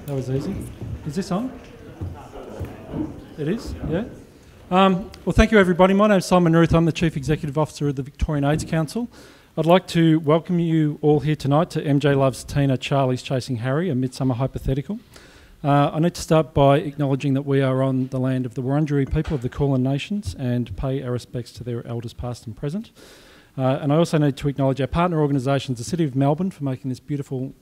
That was easy. Is this on? It is, yeah. Well, thank you, everybody. My name's Simon Ruth. I'm the Chief Executive Officer of the Victorian AIDS Council. I'd like to welcome you all here tonight to MJ Loves Tina, Charlie's Chasing Harry, a Midsumma Hypothetical. I need to start by acknowledging that we are on the land of the Wurundjeri people of the Kulin Nations and pay our respects to their elders past and present. And I also need to acknowledge our partner organisations, the City of Melbourne, for making this beautiful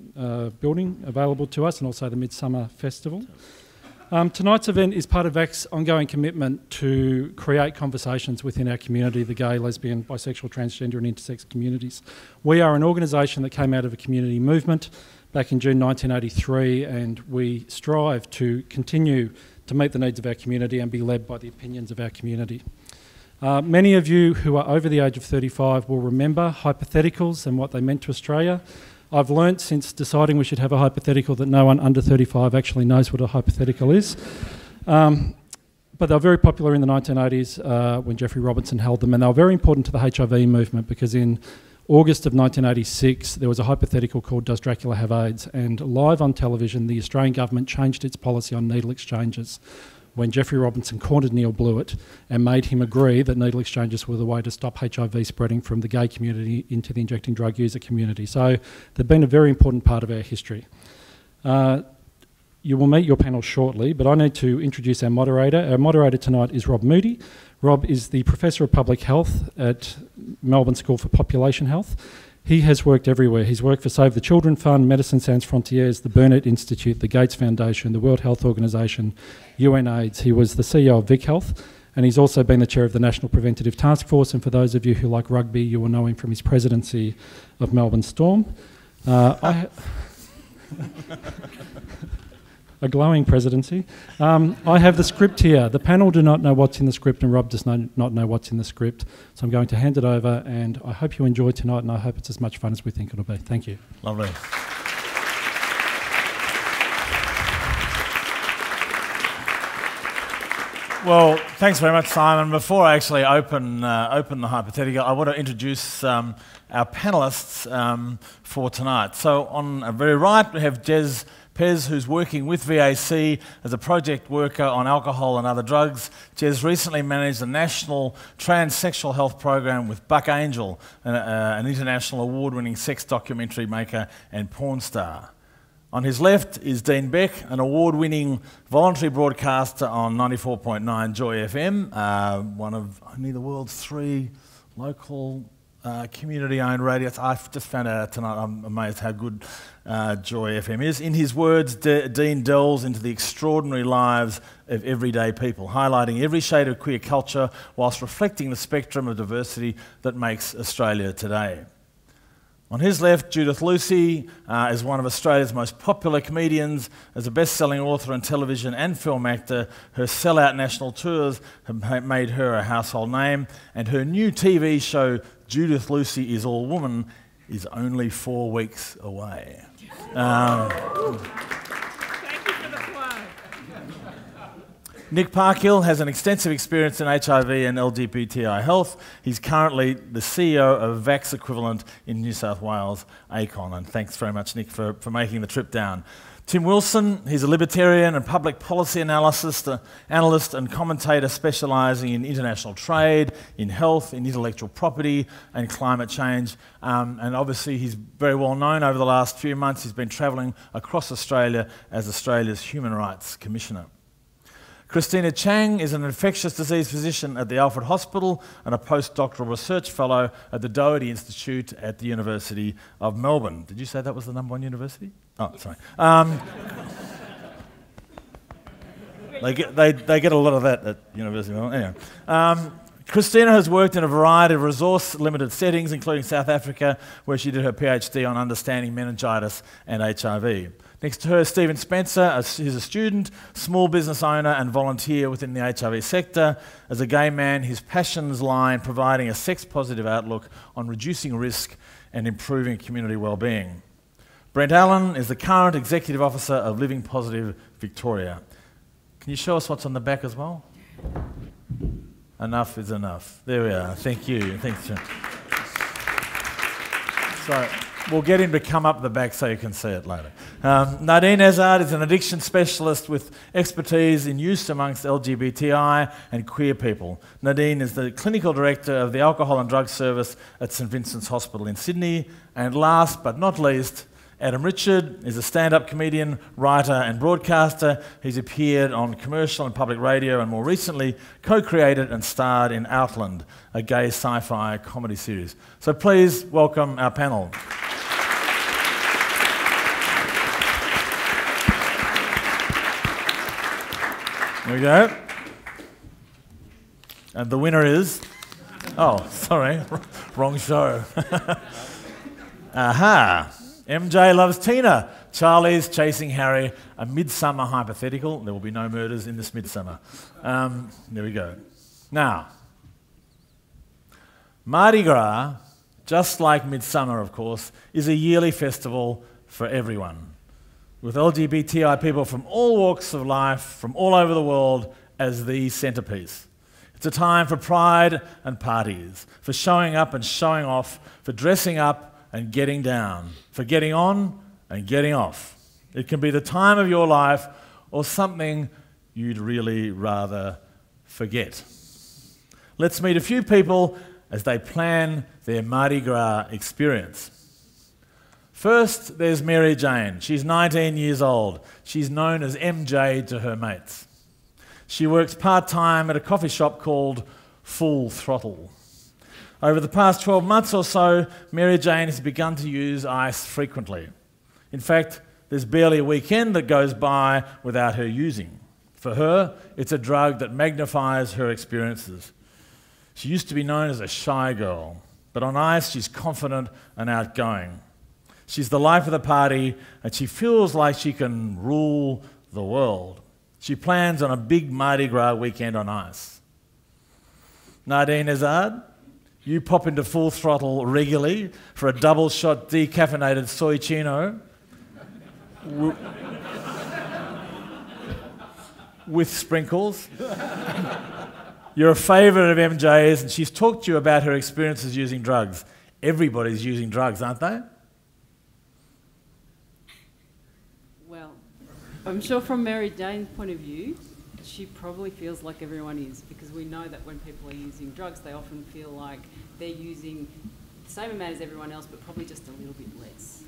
building available to us, and also the Midsumma Festival. Tonight's event is part of VAC's ongoing commitment to create conversations within our community, the gay, lesbian, bisexual, transgender and intersex communities. We are an organisation that came out of a community movement back in June 1983, and we strive to continue to meet the needs of our community and be led by the opinions of our community. Many of you who are over the age of 35 will remember hypotheticals and what they meant to Australia. I've learnt since deciding we should have a hypothetical that no one under 35 actually knows what a hypothetical is. But they were very popular in the 1980s when Geoffrey Robinson held them, and they were very important to the HIV movement because in August of 1986 there was a hypothetical called Does Dracula Have AIDS? And live on television the Australian government changed its policy on needle exchanges when Geoffrey Robinson cornered Neil Blewett and made him agree that needle exchanges were the way to stop HIV spreading from the gay community into the injecting drug user community. So they've been a very important part of our history. You will meet your panel shortly, but I need to introduce our moderator. Our moderator tonight is Rob Moodie. Rob is the Professor of Public Health at Melbourne School for Population Health. He has worked everywhere. He's worked for Save the Children Fund, Médecins Sans Frontières, the Burnett Institute, the Gates Foundation, the World Health Organisation, UNAIDS. He was the CEO of Vic Health, and he's also been the chair of the National Preventative Task Force. And for those of you who like rugby, you will know him from his presidency of Melbourne Storm. A glowing presidency. I have the script here. The panel do not know what's in the script, and Rob does not know what's in the script. So I'm going to hand it over, and I hope you enjoy tonight, and I hope it's as much fun as we think it'll be. Thank you. Lovely. Well, thanks very much, Simon. Before I actually open the hypothetical, I want to introduce our panellists for tonight. So on our very right, we have Jez Pez, who's working with VAC as a project worker on alcohol and other drugs. Jez recently managed the National Transsexual Health Program with Buck Angel, an international award-winning sex documentary maker and porn star. On his left is Dean Beck, an award-winning voluntary broadcaster on 94.9 Joy FM, one of only the world's 3 local community-owned radios. I've just found out tonight, I'm amazed how good Joy FM is. In his words, Dean delves into the extraordinary lives of everyday people, highlighting every shade of queer culture whilst reflecting the spectrum of diversity that makes Australia today. On his left, Judith Lucy is one of Australia's most popular comedians. As a best-selling author and television and film actor, her sellout national tours have made her a household name, and her new TV show, Judith Lucy is All Woman, is only 4 weeks away. Thank you for the plug. Nic Parkhill has an extensive experience in HIV and LGBTI health. He's currently the CEO of VAC's equivalent in New South Wales, ACON, and thanks very much, Nic, for making the trip down. Tim Wilson, he's a libertarian and public policy analyst and commentator specialising in international trade, in health, in intellectual property and climate change. And obviously he's very well known over the last few months. He's been travelling across Australia as Australia's Human Rights Commissioner. Christina Chang is an infectious disease physician at the Alfred Hospital and a postdoctoral research fellow at the Doherty Institute at the University of Melbourne. Did you say that was the #1 university? Oh, sorry. They get a lot of that at University of Melbourne. Anyway. Christina has worked in a variety of resource-limited settings, including South Africa, where she did her PhD on understanding meningitis and HIV. Next to her, Stephen Spencer, he's a student, small business owner and volunteer within the HIV sector. As a gay man, his passions lie in providing a sex-positive outlook on reducing risk and improving community well-being. Brent Allan is the current Executive Officer of Living Positive Victoria. Can you show us what's on the back as well? Enough is enough. There we are. Thank you. Thanks, John. So, We'll get him to come up the back so you can see it later. Nadine Ezard is an addiction specialist with expertise in use amongst LGBTI and queer people. Nadine is the clinical director of the Alcohol and Drug Service at St Vincent's Hospital in Sydney. And last but not least, Adam Richard is a stand-up comedian, writer and broadcaster. He's appeared on commercial and public radio and more recently co-created and starred in Outland, a gay sci-fi comedy series. So please welcome our panel. There we go. And the winner is... Oh, sorry, wrong show. Aha. MJ Loves Tina, Charlie's Chasing Harry, a Midsumma Hypothetical. There will be no murders in this Midsumma. There we go. Now, Mardi Gras, just like Midsumma, of course, is a yearly festival for everyone, with LGBTI people from all walks of life, from all over the world, as the centrepiece. It's a time for pride and parties, for showing up and showing off, for dressing up and getting down, for getting on and getting off. It can be the time of your life or something you'd really rather forget. Let's meet a few people as they plan their Mardi Gras experience. First, there's Mary Jane. She's 19 years old. She's known as MJ to her mates. She works part-time at a coffee shop called Full Throttle. Over the past 12 months or so, Mary Jane has begun to use ice frequently. In fact, there's barely a weekend that goes by without her using. For her, it's a drug that magnifies her experiences. She used to be known as a shy girl, but on ice she's confident and outgoing. She's the life of the party, and she feels like she can rule the world. She plans on a big Mardi Gras weekend on ice. Nadine Ezard, you pop into Full Throttle regularly for a double-shot decaffeinated soy chino with sprinkles. You're a favourite of MJ's, and she's talked to you about her experiences using drugs. Everybody's using drugs, aren't they? Well, I'm sure from Mary Jane's point of view, she probably feels like everyone is, because we know that when people are using drugs, they often feel like they're using the same amount as everyone else, but probably just a little bit less.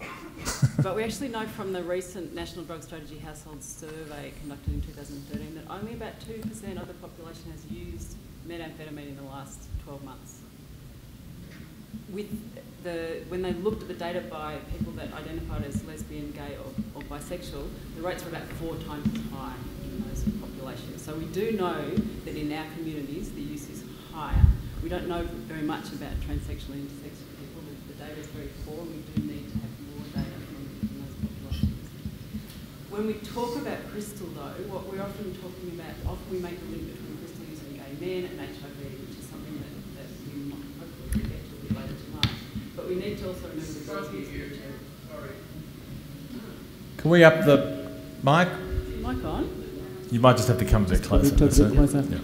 But we actually know from the recent National Drug Strategy Household Survey conducted in 2013 that only about 2% of the population has used methamphetamine in the last 12 months. When they looked at the data by people that identified as lesbian, gay or bisexual, the rates were about 4 times as high in those populations. So we do know that in our communities the use is higher. We don't know very much about transsexual and intersexual people. The data is very poor, and we do need to have more data from those populations. When we talk about crystal, though, what we're often talking about, often we make the link between crystal use in gay men and HIV, which is something that we might hopefully get to a bit later tonight. But we need to also remember the girls use it. Can we up the mic? Mic on? You might just have to come a bit closer. Yeah.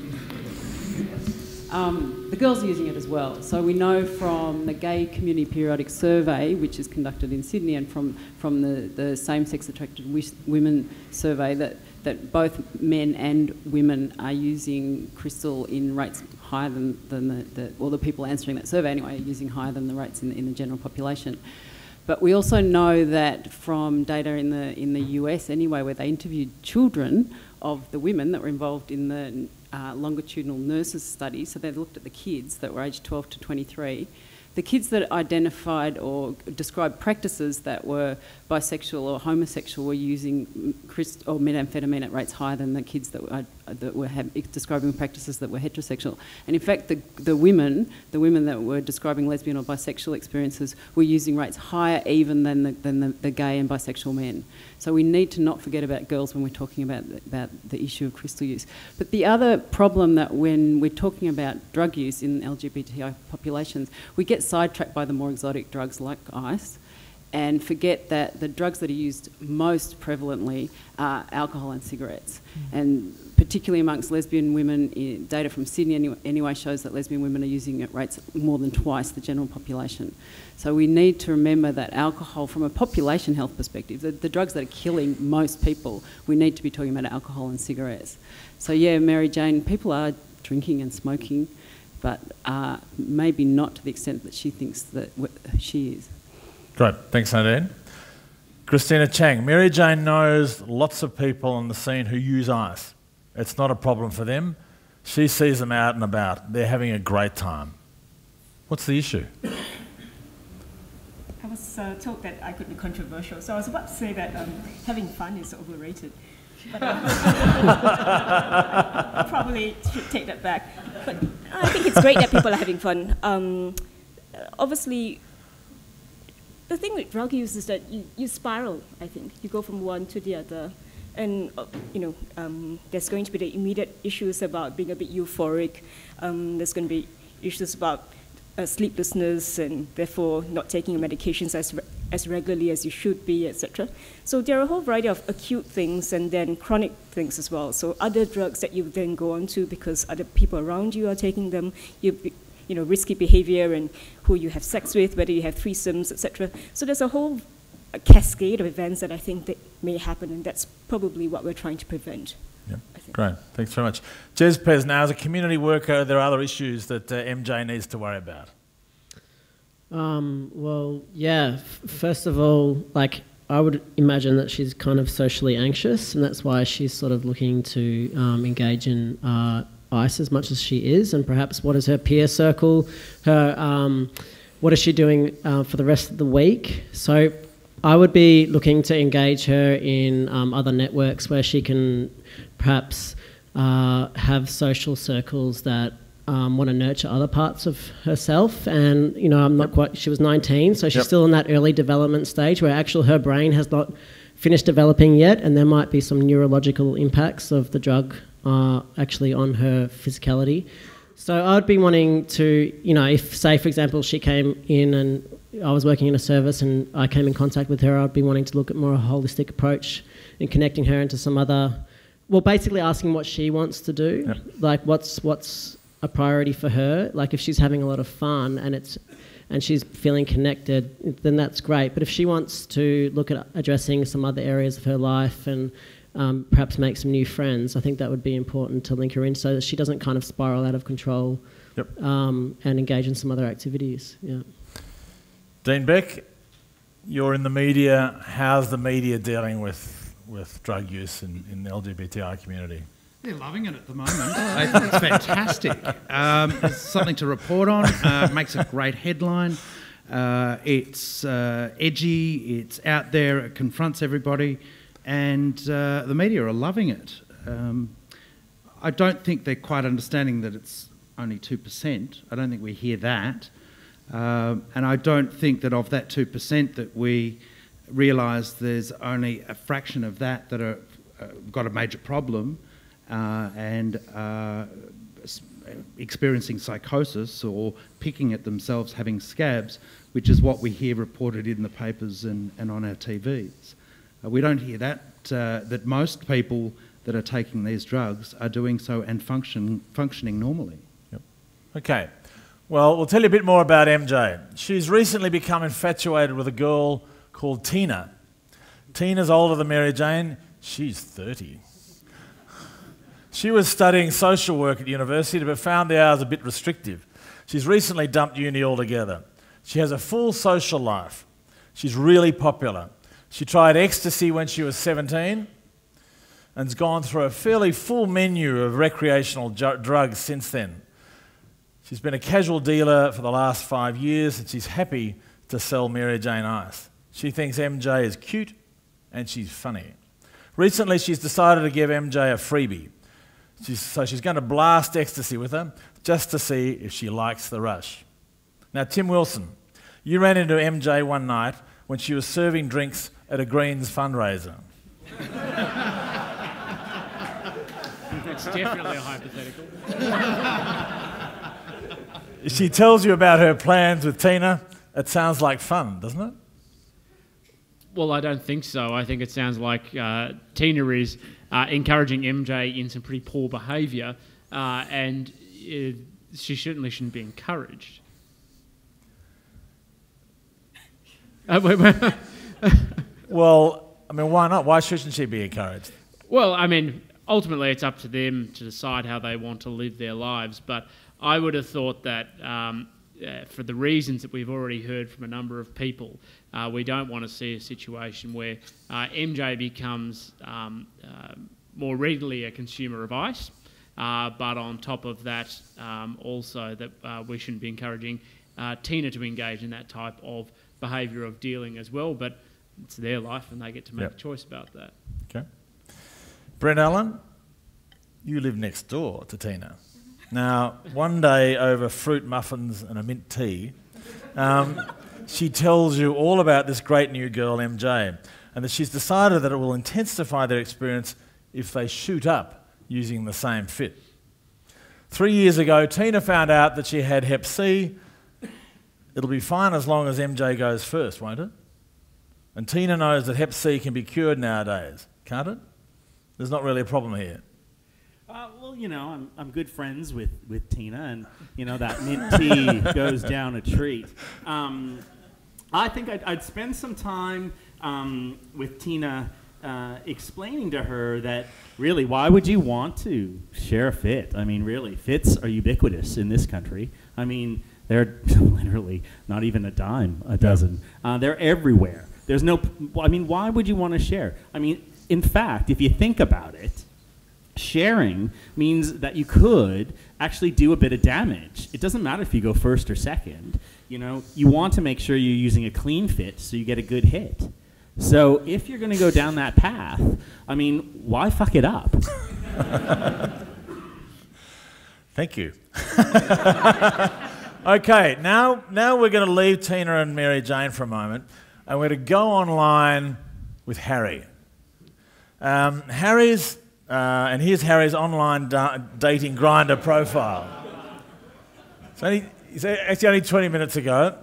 The girls are using it as well. So we know from the Gay Community Periodic Survey, which is conducted in Sydney, and from the Same-Sex Attracted Women Survey, that both men and women are using crystal in rates higher than the people answering that survey anyway, are using higher than the rates in the general population. But we also know that from data in the US anyway, where they interviewed children of the women that were involved in the longitudinal nurses study, so they looked at the kids that were aged 12 to 23, the kids that identified or described practices that were bisexual or homosexual were using methamphetamine at rates higher than the kids that were describing practices that were heterosexual. And in fact, the women that were describing lesbian or bisexual experiences were using rates higher even than the gay and bisexual men. So we need to not forget about girls when we're talking about the issue of crystal use. But the other problem that when we're talking about drug use in LGBTI populations, we get sidetracked by the more exotic drugs like ice. and forget that the drugs that are used most prevalently are alcohol and cigarettes. And particularly amongst lesbian women, data from Sydney anyway shows that lesbian women are using at rates more than twice the general population. So we need to remember that alcohol, from a population health perspective, the drugs that are killing most people, we need to be talking about alcohol and cigarettes. So yeah, Mary Jane, people are drinking and smoking, but maybe not to the extent that she thinks that she is. Great, thanks Nadine. Christina Chang, Mary Jane knows lots of people on the scene who use ice. It's not a problem for them. She sees them out and about. They're having a great time. What's the issue? I was told that I could be controversial, so I was about to say that having fun is overrated. But I probably should take that back. But I think it's great that people are having fun. Obviously, the thing with drug use is that you spiral, I think. You go from one to the other. And, there's going to be the immediate issues about being a bit euphoric. There's going to be issues about sleeplessness and therefore not taking your medications as regularly as you should be, etc. So there are a whole variety of acute things and then chronic things as well. So other drugs that you then go on to because other people around you are taking them, risky behavior and who you have sex with, whether you have threesomes, etc. So there's a whole cascade of events that I think that may happen, and that's probably what we're trying to prevent. Yep. Great, thanks very much. Jez Pez, now as a community worker, there are other issues that MJ needs to worry about. First of all, I would imagine that she's kind of socially anxious, and that's why she's sort of looking to engage in ice as much as she is, and perhaps what is her peer circle, what is she doing for the rest of the week. So I would be looking to engage her in other networks where she can perhaps have social circles that want to nurture other parts of herself. And, I'm not quite... She was 19, so she's still in that early development stage where actually her brain has not finished developing yet, and there might be some neurological impacts of the drug actually on her physicality. So I'd be wanting to, if, say, for example, she came in and I was working in a service and I came in contact with her, I'd be wanting to look at more a holistic approach and connecting her into some other... Well, basically asking what she wants to do, what's a priority for her. Like if she's having a lot of fun and she's feeling connected, then that's great. But if she wants to look at addressing some other areas of her life and perhaps make some new friends, I think that would be important to link her in so that she doesn't kind of spiral out of control and engage in some other activities. Yeah. Dean Beck, you're in the media. How's the media dealing with drug use in the LGBTI community? They're loving it at the moment. I think it's fantastic. It's something to report on. Makes a great headline. It's edgy. It's out there. It confronts everybody. And the media are loving it. I don't think they're quite understanding that it's only 2%. I don't think we hear that. And I don't think that of that 2% that we realise there's only a fraction of that are got a major problem and experiencing psychosis or picking at themselves having scabs, which is what we hear reported in the papers and on our TVs. We don't hear that most people that are taking these drugs are doing so and functioning normally. Yep. Okay. Well, we'll tell you a bit more about MJ. She's recently become infatuated with a girl called Tina. Tina's older than Mary Jane. She's 30. She was studying social work at university but found the hours a bit restrictive. She's recently dumped uni altogether. She has a full social life. She's really popular. She tried ecstasy when she was 17 and's gone through a fairly full menu of recreational drugs since then. She's been a casual dealer for the last 5 years and she's happy to sell Mary Jane ice. She thinks MJ is cute and she's funny. Recently she's decided to give MJ a freebie. So she's going to blast ecstasy with her just to see if she likes the rush. Now Tim Wilson, you ran into MJ one night when she was serving drinks at a Greens fundraiser. That's definitely a hypothetical. She tells you about her plans with Tina. It sounds like fun, doesn't it? Well, I don't think so. I think it sounds like Tina is encouraging MJ in some pretty poor behaviour, and she certainly shouldn't be encouraged. Well, I mean, why not? Why shouldn't she be encouraged? Well, I mean, ultimately it's up to them to decide how they want to live their lives, but I would have thought that for the reasons that we've already heard from a number of people, we don't want to see a situation where MJ becomes more readily a consumer of ice, but on top of that, also that we shouldn't be encouraging Tina to engage in that type of behaviour of dealing as well, but it's their life and they get to make a choice about that. Okay. Brent, Allan, you live next door to Tina. Now, one day over fruit muffins and a mint tea, she tells you all about this great new girl, MJ, and that she's decided that it will intensify their experience if they shoot up using the same fit. 3 years ago, Tina found out that she had Hep C. It'll be fine as long as MJ goes first, won't it? And Tina knows that Hep C can be cured nowadays, can't it? There's not really a problem here. Well, you know, I'm good friends with Tina, and, you know, that mint tea goes down a treat. I think I'd spend some time with Tina explaining to her that, really, why would you want to share a fit? I mean, really, fits are ubiquitous in this country. I mean, they're literally not even a dime a dozen. They're everywhere. There's no, I mean, why would you want to share? I mean, in fact, if you think about it, sharing means that you could actually do a bit of damage. It doesn't matter if you go first or second. You know, you want to make sure you're using a clean fit so you get a good hit. So if you're going to go down that path, I mean, why fuck it up? Thank you. Okay, now we're going to leave Tina and Mary Jane for a moment, and we're going to go online with Harry. And here's Harry's online dating Grindr profile. It's actually only 20 minutes ago.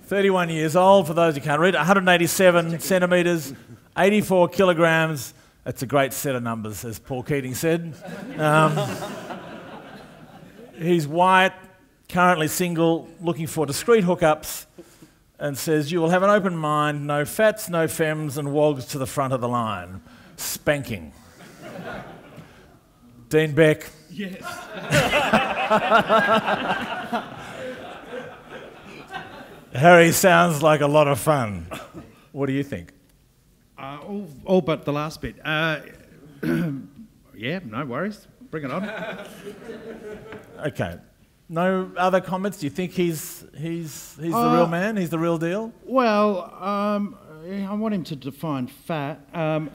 31 years old, for those who can't read, 187 centimetres, 84 kilograms. That's a great set of numbers, as Paul Keating said. He's white, currently single, looking for discreet hookups, and says, you will have an open mind, no fats, no femmes, and wogs to the front of the line. Spanking. Dean Beck. Yes. Harry sounds like a lot of fun. What do you think? All but the last bit. Yeah, no worries. Bring it on. Okay. No other comments? Do you think he's the real man? He's the real deal? Well, I want him to define fat. You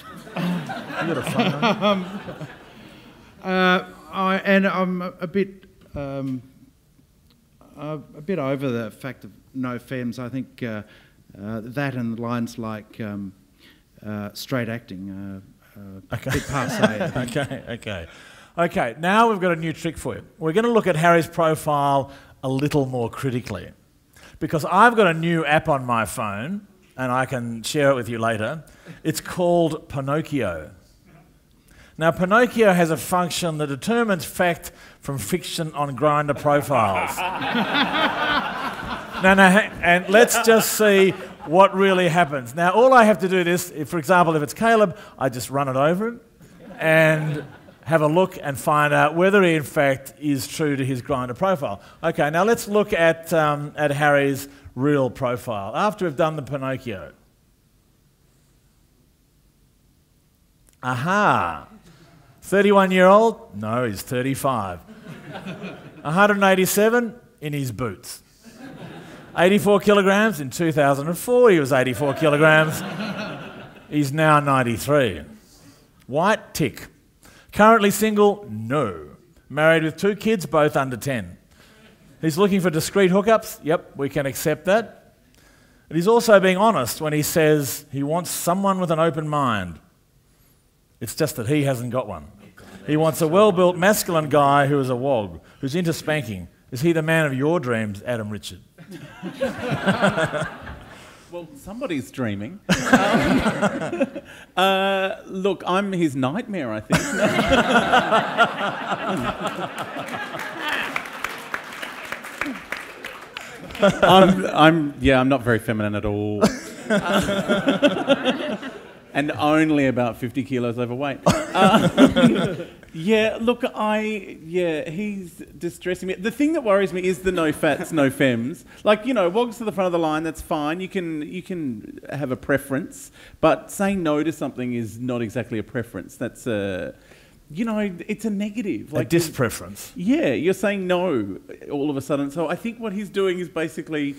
got a fun one. I'm a bit over the fact of no femmes. I think that and lines like straight acting, a bit passé. Okay, now we've got a new trick for you. We're going to look at Harry's profile a little more critically, because I've got a new app on my phone, and I can share it with you later. It's called Pinocchio. Now, Pinocchio has a function that determines fact from fiction on Grindr profiles. And let's just see what really happens. Now, all I have to do this, for example, if it's Caleb, I just run it over him and have a look and find out whether he, in fact, is true to his Grindr profile. Okay, now let's look at Harry's real profile after we've done the Pinocchio. Aha! 31-year-old? No, he's 35. 187 in his boots. 84 kilograms in 2004, he was 84 kilograms. He's now 93. White, tick. Currently single? No. Married with 2 kids, both under 10. He's looking for discreet hookups? Yep, we can accept that. And he's also being honest when he says he wants someone with an open mind. It's just that he hasn't got one. He wants a well-built, masculine guy who is a wog, who's into spanking. Is he the man of your dreams, Adam Richard? Well, somebody's dreaming. Look, I'm his nightmare, I think. I'm not very feminine at all. And only about 50 kilos overweight. He's distressing me. The thing that worries me is the no fats, no femmes. Like, Wogs to the front of the line, that's fine. You can have a preference, but saying no to something is not exactly a preference. That's it's a negative. Like a dispreference. Yeah, you're saying no all of a sudden. So I think what he's doing is basically,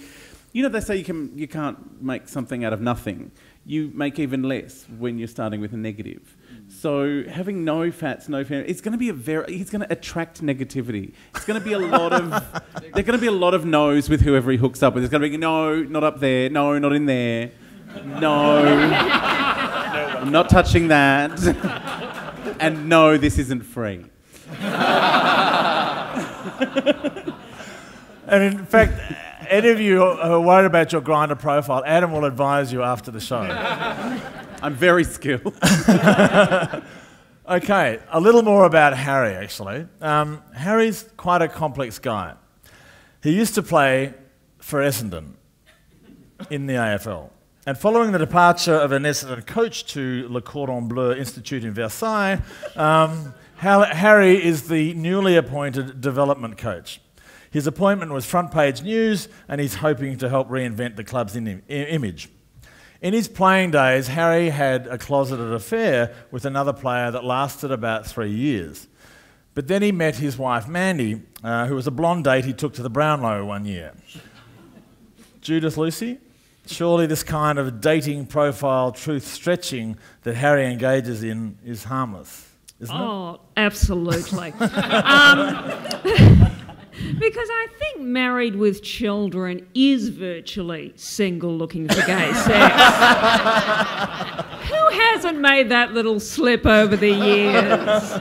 they say you can't make something out of nothing. You make even less when you're starting with a negative. So having no fats, no fat, it's going to be he's going to attract negativity. It's going to be there are going to be a lot of no's with whoever he hooks up with. There's going to be no, not up there, no, not in there, no, I'm not touching that, and no, this isn't free. And in fact, any of you who are worried about your Grindr profile, Adam will advise you after the show. I'm very skilled. Okay, a little more about Harry, actually. Harry's quite a complex guy. He used to play for Essendon in the AFL. And following the departure of an Essendon coach to Le Cordon Bleu Institute in Versailles, Harry is the newly appointed development coach. His appointment was front page news, and he's hoping to help reinvent the club's image. In his playing days, Harry had a closeted affair with another player that lasted about 3 years. But then he met his wife Mandy, who was a blonde date he took to the Brownlow one year. Judith Lucy, surely this kind of dating profile truth stretching that Harry engages in is harmless, isn't it? Oh, absolutely. Because I think married with children is virtually single looking for gay sex. Who hasn't made that little slip over the years?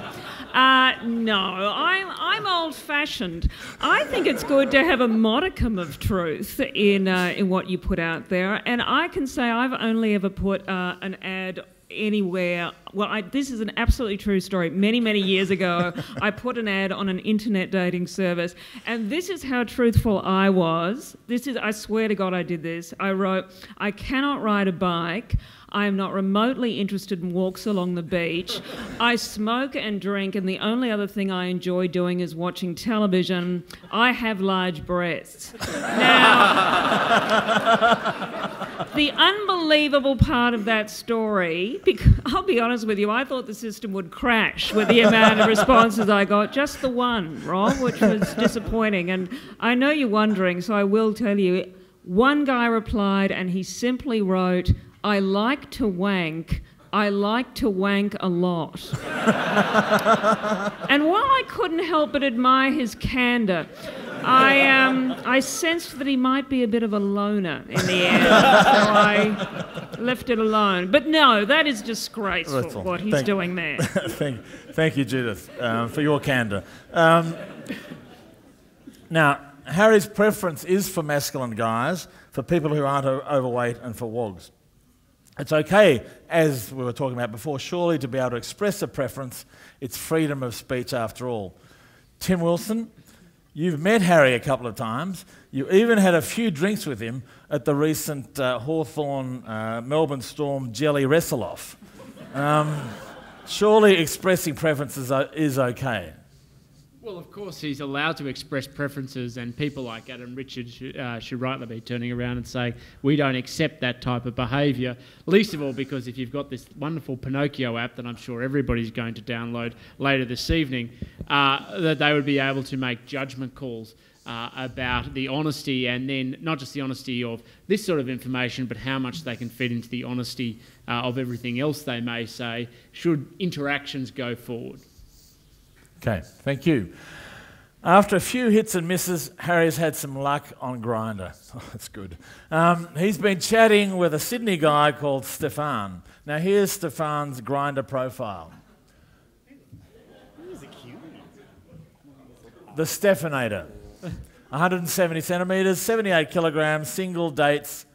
No, I'm old-fashioned. I think it's good to have a modicum of truth in what you put out there, and I can say I've only ever put an ad anywhere. Well, this is an absolutely true story. Many, many years ago, I put an ad on an internet dating service, and this is how truthful I was. I swear to God I did this. I wrote, I cannot ride a bike. I am not remotely interested in walks along the beach. I smoke and drink, and the only other thing I enjoy doing is watching television. I have large breasts. Now, the unbelievable part of that story, because I'll be honest with you, I thought the system would crash with the amount of responses I got. Just the one, Rob, which was disappointing. And I know you're wondering, so I will tell you. One guy replied, and he simply wrote, I like to wank. I like to wank a lot. And while I couldn't help but admire his candour, I sensed that he might be a bit of a loner in the end, so I left it alone. But no, that is disgraceful, what he's doing there. Thank you, Judith, for your candour. Now, Harry's preference is for masculine guys, for people who aren't overweight, and for wogs. It's okay, as we were talking about before, surely to be able to express a preference. It's freedom of speech after all. Tim Wilson, you've met Harry a couple of times. You even had a few drinks with him at the recent Hawthorn Melbourne Storm Jelly Wrestle-Off. Surely expressing preferences is okay. Well, of course, he's allowed to express preferences, and people like Adam Richards should rightly be turning around and say, we don't accept that type of behaviour, least of all because if you've got this wonderful Pinocchio app that I'm sure everybody's going to download later this evening, that they would be able to make judgment calls about the honesty, and then not just the honesty of this sort of information, but how much they can fit into the honesty of everything else they may say, should interactions go forward. Okay, thank you. After a few hits and misses, Harry's had some luck on Grindr. Oh, that's good. He's been chatting with a Sydney guy called Stefan. Now here's Stefan's Grindr profile. The Stefanator. 170 centimetres, 78 kilograms, single dates,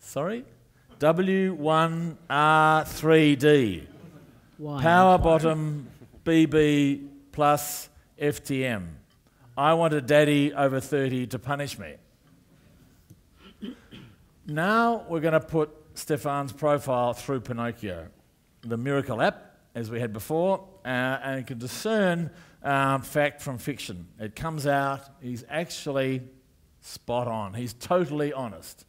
Sorry? W1R3D. Why? Power bottom BB plus FTM. I want a daddy over 30 to punish me. Now we're going to put Stefan's profile through Pinocchio, the Miracle app, as we had before, and you can discern fact from fiction. It comes out, he's actually spot on. He's totally honest.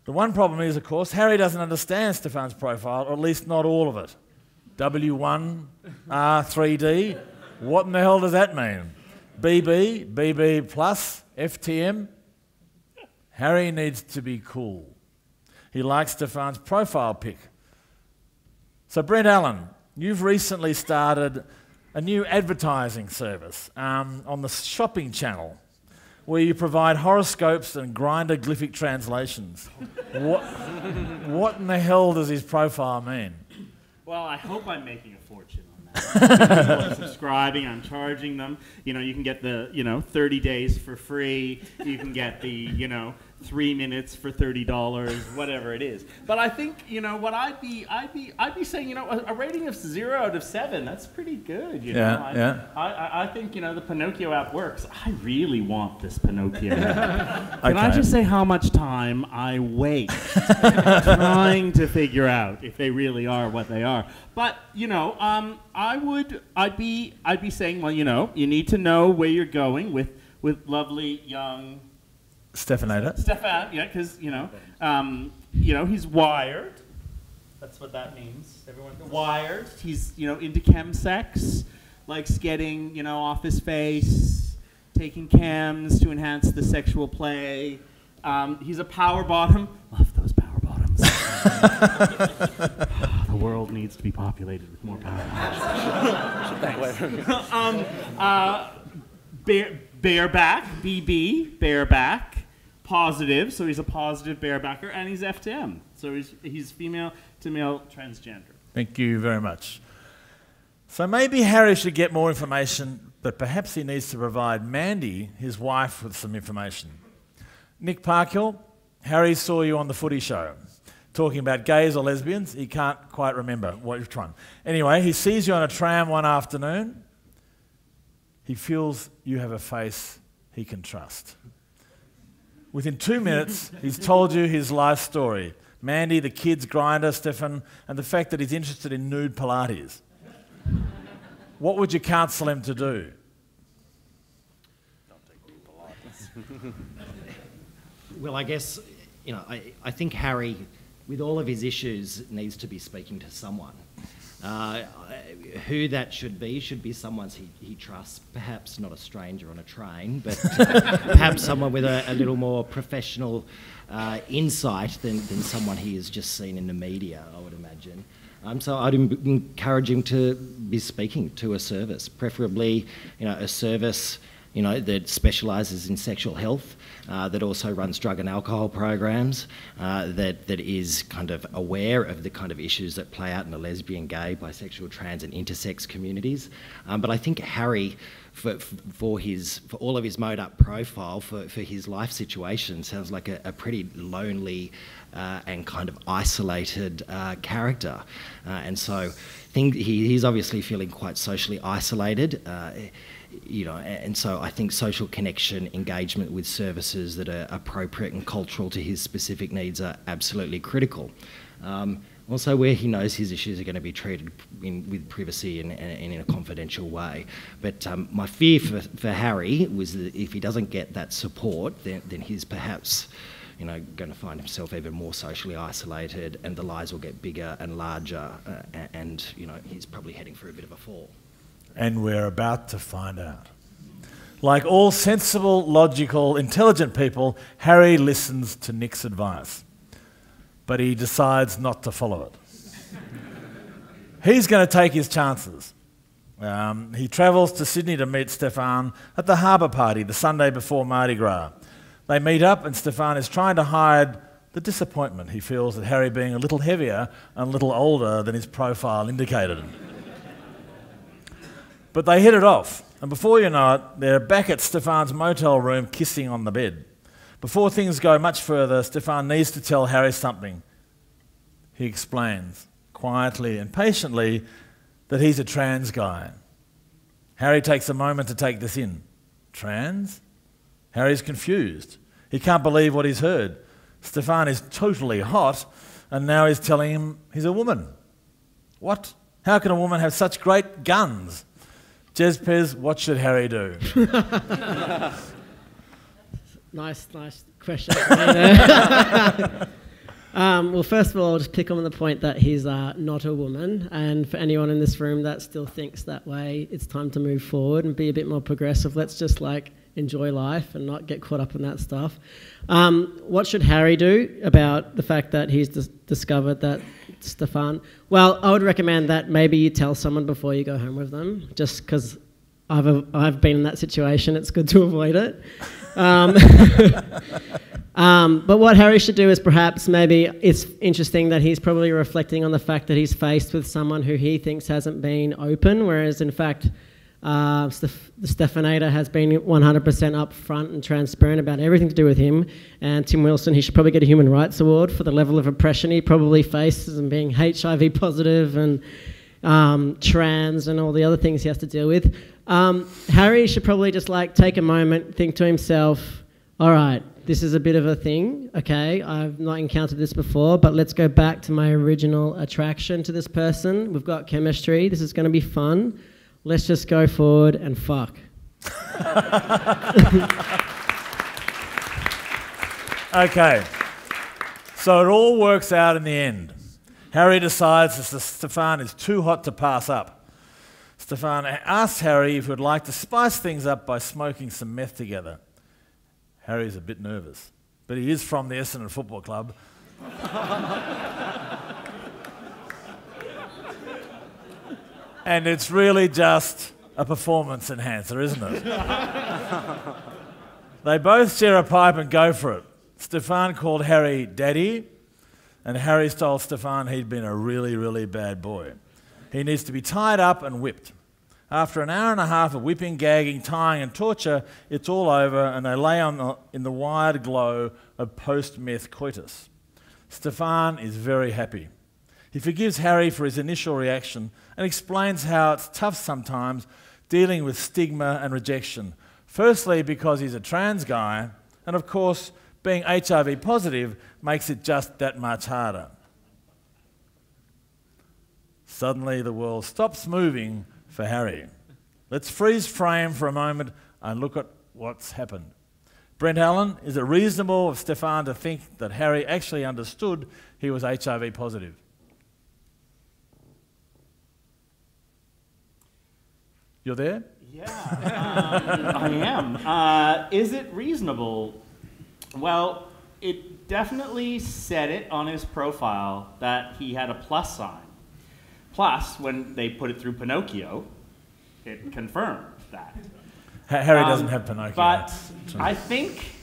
The one problem is, of course, Harry doesn't understand Stefan's profile, or at least not all of it. W1R3D, what in the hell does that mean? BB plus, FTM. Harry needs to be cool. He likes Stefan's profile pic. So Brent, Allan, you've recently started a new advertising service on the shopping channel where you provide horoscopes and Grindr glyphic translations. What in the hell does his profile mean? Well, I hope I'm making a fortune on that. People are subscribing, I'm charging them. You know, you can get the, 30 days for free. You can get the, 3 minutes for $30, whatever it is. But I think, what I'd be saying, a rating of 0 out of 7, that's pretty good, I think, the Pinocchio app works. I really want this Pinocchio app. Can I just say how much time I waste trying to figure out if they really are what they are? But, I'd be saying, well, you need to know where you're going with lovely young Stefan, yeah, because he's wired. That's what that means. Everyone's wired. He's into chemsex, likes getting off his face, taking chems to enhance the sexual play. He's a power bottom. Love those power bottoms. The world needs to be populated with more power bottoms. Bareback, BB, bareback. Positive, so he's a positive barebacker, and he's FTM, so he's female to male transgender. Thank you very much. So maybe Harry should get more information, but perhaps he needs to provide Mandy, his wife, with some information. Nic Parkhill, Harry saw you on the footy show, talking about gays or lesbians. He can't quite remember which one. Anyway, he sees you on a tram one afternoon. He feels you have a face he can trust. Within 2 minutes, he's told you his life story. Mandy, the kids, Grindr, Stefan, and the fact that he's interested in nude Pilates. What would you counsel him to do? Don't take nude Pilates. Well, I guess, I think Harry, with all of his issues, needs to be speaking to someone. Who that should be someone he trusts, perhaps not a stranger on a train, but perhaps someone with a little more professional insight than someone he has just seen in the media, I would imagine. So I'd encourage him to be speaking to a service, preferably a service that specialises in sexual health, that also runs drug and alcohol programs, that is kind of aware of the kind of issues that play out in the lesbian, gay, bisexual, trans and intersex communities. But I think Harry, for all of his mowed up profile, for his life situation, sounds like a pretty lonely and kind of isolated character. And so I think he's obviously feeling quite socially isolated. And so I think social connection, engagement with services that are appropriate and cultural to his specific needs are absolutely critical. Also where he knows his issues are going to be treated with privacy and in a confidential way. But my fear for Harry was that if he doesn't get that support, then he's perhaps going to find himself even more socially isolated, and the lies will get bigger and larger, and he's probably heading for a bit of a fall. And we're about to find out. Like all sensible, logical, intelligent people, Harry listens to Nic's advice, but he decides not to follow it. He's going to take his chances. He travels to Sydney to meet Stefan at the harbour party the Sunday before Mardi Gras. They meet up, and Stefan is trying to hide the disappointment he feels at Harry being a little heavier and a little older than his profile indicated. But they hit it off, and before you know it, they're back at Stefan's motel room kissing on the bed. Before things go much further, Stefan needs to tell Harry something. He explains, quietly and patiently, that he's a trans guy. Harry takes a moment to take this in. Trans? Harry's confused. He can't believe what he's heard. Stefan is totally hot, and now he's telling him he's a woman. What? How can a woman have such great guns? Jez, what should Harry do? Nice question. Well, first of all, I'll just pick on the point that he's not a woman, and for anyone in this room that still thinks that way, it's time to move forward and be a bit more progressive. Let's just enjoy life and not get caught up in that stuff. What should Harry do about the fact that he's discovered that Stefan? Well, I would recommend that maybe you tell someone before you go home with them, just because I've been in that situation. It's good to avoid it. But what Harry should do is perhaps maybe it's interesting that he's probably reflecting on the fact that he's faced with someone who he thinks hasn't been open, whereas in fact the Stefanator has been 100% upfront and transparent about everything to do with him. And Tim Wilson, he should probably get a Human Rights Award for the level of oppression he probably faces and being HIV positive and trans and all the other things he has to deal with. Harry should probably just take a moment, think to himself, all right, this is a bit of a thing, okay, I've not encountered this before, but let's go back to my original attraction to this person. We've got chemistry, this is going to be fun. Let's just go forward and fuck. Okay, so it all works out in the end. Harry decides that Stefan is too hot to pass up. Stefan asks Harry if he would like to spice things up by smoking some meth together. Harry's a bit nervous, but he is from the Essendon Football Club. And it's really just a performance enhancer, isn't it? They both share a pipe and go for it. Stefan called Harry Daddy, and Harry told Stefan he'd been a really, really bad boy. He needs to be tied up and whipped. After an hour and a half of whipping, gagging, tying and torture, it's all over and they lay in the wired glow of post-meth coitus. Stefan is very happy. He forgives Harry for his initial reaction and explains how it's tough sometimes dealing with stigma and rejection. Firstly, because he's a trans guy, and of course, being HIV positive makes it just that much harder. Suddenly, the world stops moving for Harry. Let's freeze frame for a moment and look at what's happened. Brent, Allan, is it reasonable of Stefan to think that Harry actually understood he was HIV positive? You're there? Yeah, I am. Is it reasonable? Well, it definitely said it on his profile that he had a plus sign. Plus, when they put it through Pinocchio, it confirmed that. Harry doesn't have Pinocchio. But I think,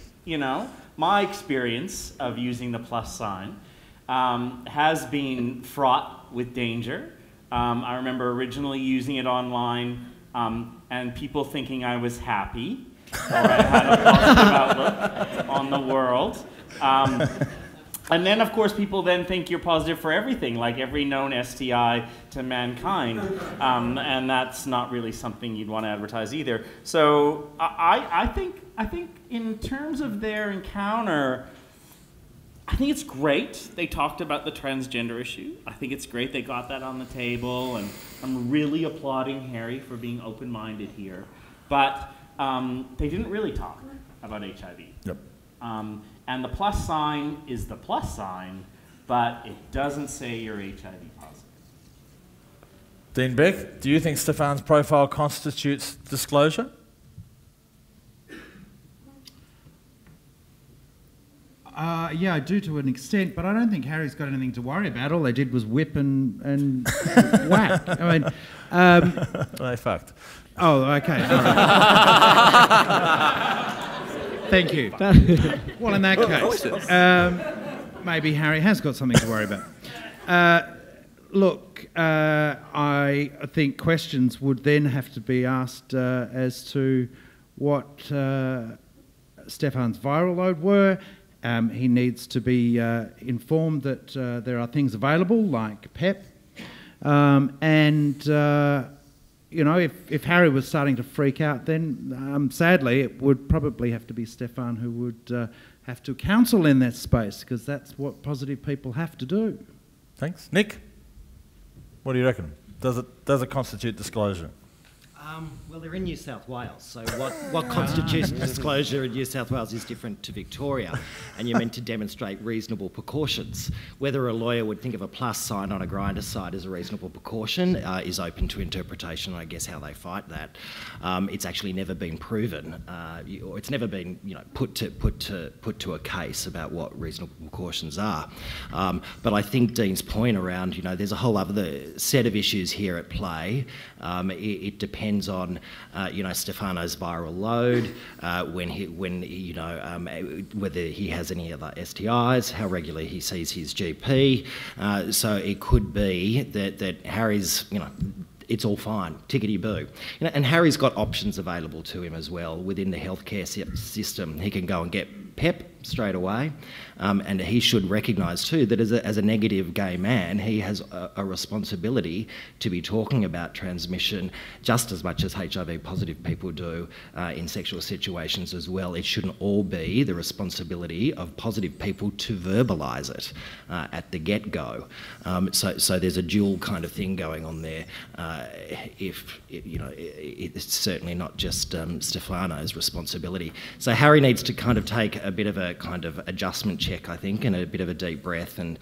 my experience of using the plus sign has been fraught with danger. I remember originally using it online and people thinking I was happy or I had a positive outlook on the world. And then, of course, people then think you're positive for everything, like every known STI to mankind. And that's not really something you'd want to advertise either. So I think in terms of their encounter, I think it's great they talked about the transgender issue. I think it's great they got that on the table. And I'm really applauding Harry for being open-minded here. But they didn't really talk about HIV. Yep. And the plus sign is the plus sign, but it doesn't say you're HIV positive. Dean Beck, do you think Stefan's profile constitutes disclosure? Yeah, I do to an extent, but I don't think Harry's got anything to worry about. All they did was whip and whack. I mean, they fucked. Oh, okay. All right. Thank you. Well, in that case, maybe Harry has got something to worry about. Look, I think questions would then have to be asked as to what Stefan's viral load were. He needs to be informed that there are things available like PEP. You know, if Harry was starting to freak out, then sadly it would probably have to be Stefan who would have to counsel in that space, because that's what positive people have to do. Thanks. Nic, what do you reckon? Does it constitute disclosure? Well, they're in New South Wales, so what constitutes disclosure in New South Wales is different to Victoria, and you're meant to demonstrate reasonable precautions. Whether a lawyer would think of a plus sign on a grinder site as a reasonable precaution is open to interpretation, I guess, how they fight that. It's actually never been proven, or it's never been, you know, put to a case about what reasonable precautions are. But I think Dean's point around, you know, there's a whole other set of issues here at play. It depends on, you know, Stefano's viral load, whether he has any other STIs, how regularly he sees his GP. So it could be that Harry's, you know, it's all fine, tickety-boo. You know, and Harry's got options available to him as well within the healthcare system. He can go and get PEP straight away, and he should recognise too that as a negative gay man, he has a responsibility to be talking about transmission just as much as HIV positive people do in sexual situations as well. It shouldn't all be the responsibility of positive people to verbalise it at the get-go. So there's a dual kind of thing going on there. It's certainly not just Stefano's responsibility. So Harry needs to kind of take a bit of a kind of adjustment check, I think, and a bit of a deep breath, and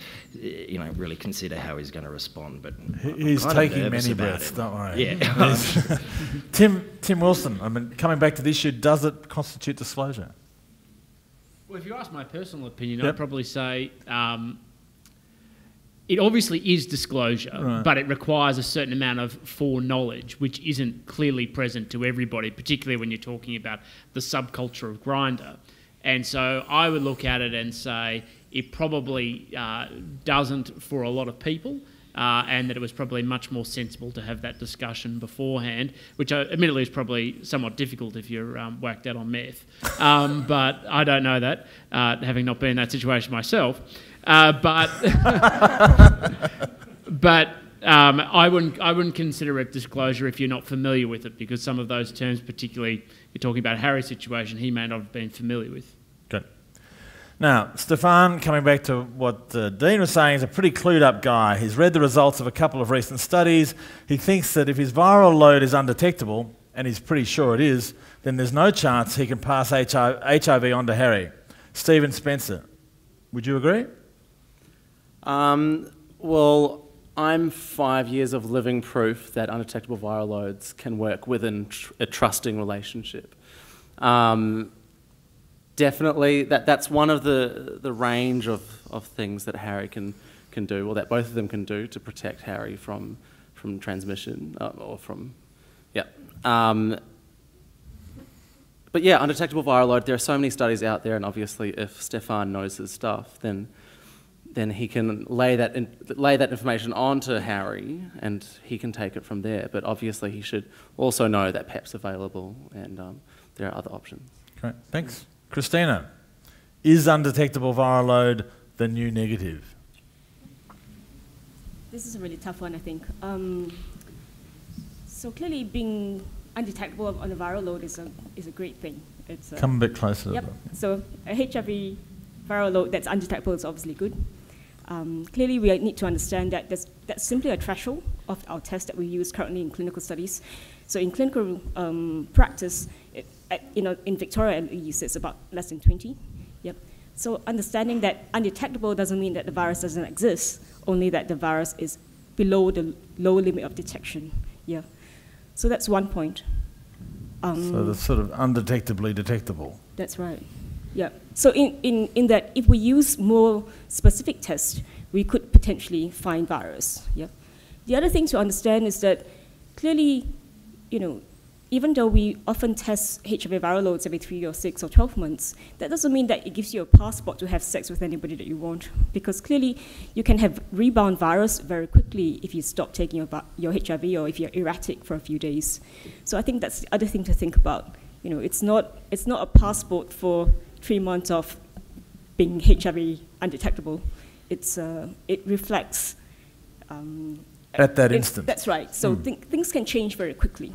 really consider how he's going to respond. But he's taking many breaths, don't worry. Yeah. Tim Wilson, I mean, coming back to the issue, does it constitute disclosure? Well, if you ask my personal opinion, I'd probably say it obviously is disclosure, right, but it requires a certain amount of foreknowledge, which isn't clearly present to everybody, particularly when you're talking about the subculture of Grindr. And so I would look at it and say it probably doesn't for a lot of people, and that it was probably much more sensible to have that discussion beforehand, which admittedly is probably somewhat difficult if you're whacked out on meth. But I don't know that, having not been in that situation myself. But I wouldn't consider it disclosure if you're not familiar with it, because some of those terms, particularly you're talking about Harry's situation, he may not have been familiar with. Good. Now, Stefan, coming back to what Dean was saying, is a pretty clued up guy. He's read the results of a couple of recent studies. He thinks that if his viral load is undetectable, and he's pretty sure it is, then there's no chance he can pass HIV on to Harry. Stephen Spencer, would you agree? Well, I'm 5 years of living proof that undetectable viral loads can work within a trusting relationship. Definitely, that's one of the range of things that Harry can do, or that both of them can do to protect Harry from transmission, or from, yeah. But yeah, undetectable viral load, there are so many studies out there, and obviously if Stefan knows his stuff, then he can lay that information onto Harry, and he can take it from there. But obviously he should also know that PEP's available, and there are other options. Great, thanks. Christina, is undetectable viral load the new negative? This is a really tough one, I think. So clearly being undetectable on a viral load is a great thing. It's come a bit closer. Yep. So a HIV viral load that's undetectable is obviously good. Clearly, we need to understand that that's simply a threshold of our test that we use currently in clinical studies. So in clinical practice, in Victoria at least, it's about less than 20. Yep. So understanding that undetectable doesn't mean that the virus doesn't exist, only that the virus is below the low limit of detection. Yeah. So that's one point. So the sort of undetectably detectable. That's right. Yeah. So in that, if we use more specific tests, we could potentially find virus. Yeah. The other thing to understand is that clearly, even though we often test HIV viral loads every 3 or 6 or 12 months, that doesn't mean that it gives you a passport to have sex with anybody that you want. Because clearly, you can have rebound virus very quickly if you stop taking your HIV, or if you're erratic for a few days. So I think that's the other thing to think about. it's not a passport for 3 months of being HIV undetectable. It reflects at that instant. That's right. So things can change very quickly.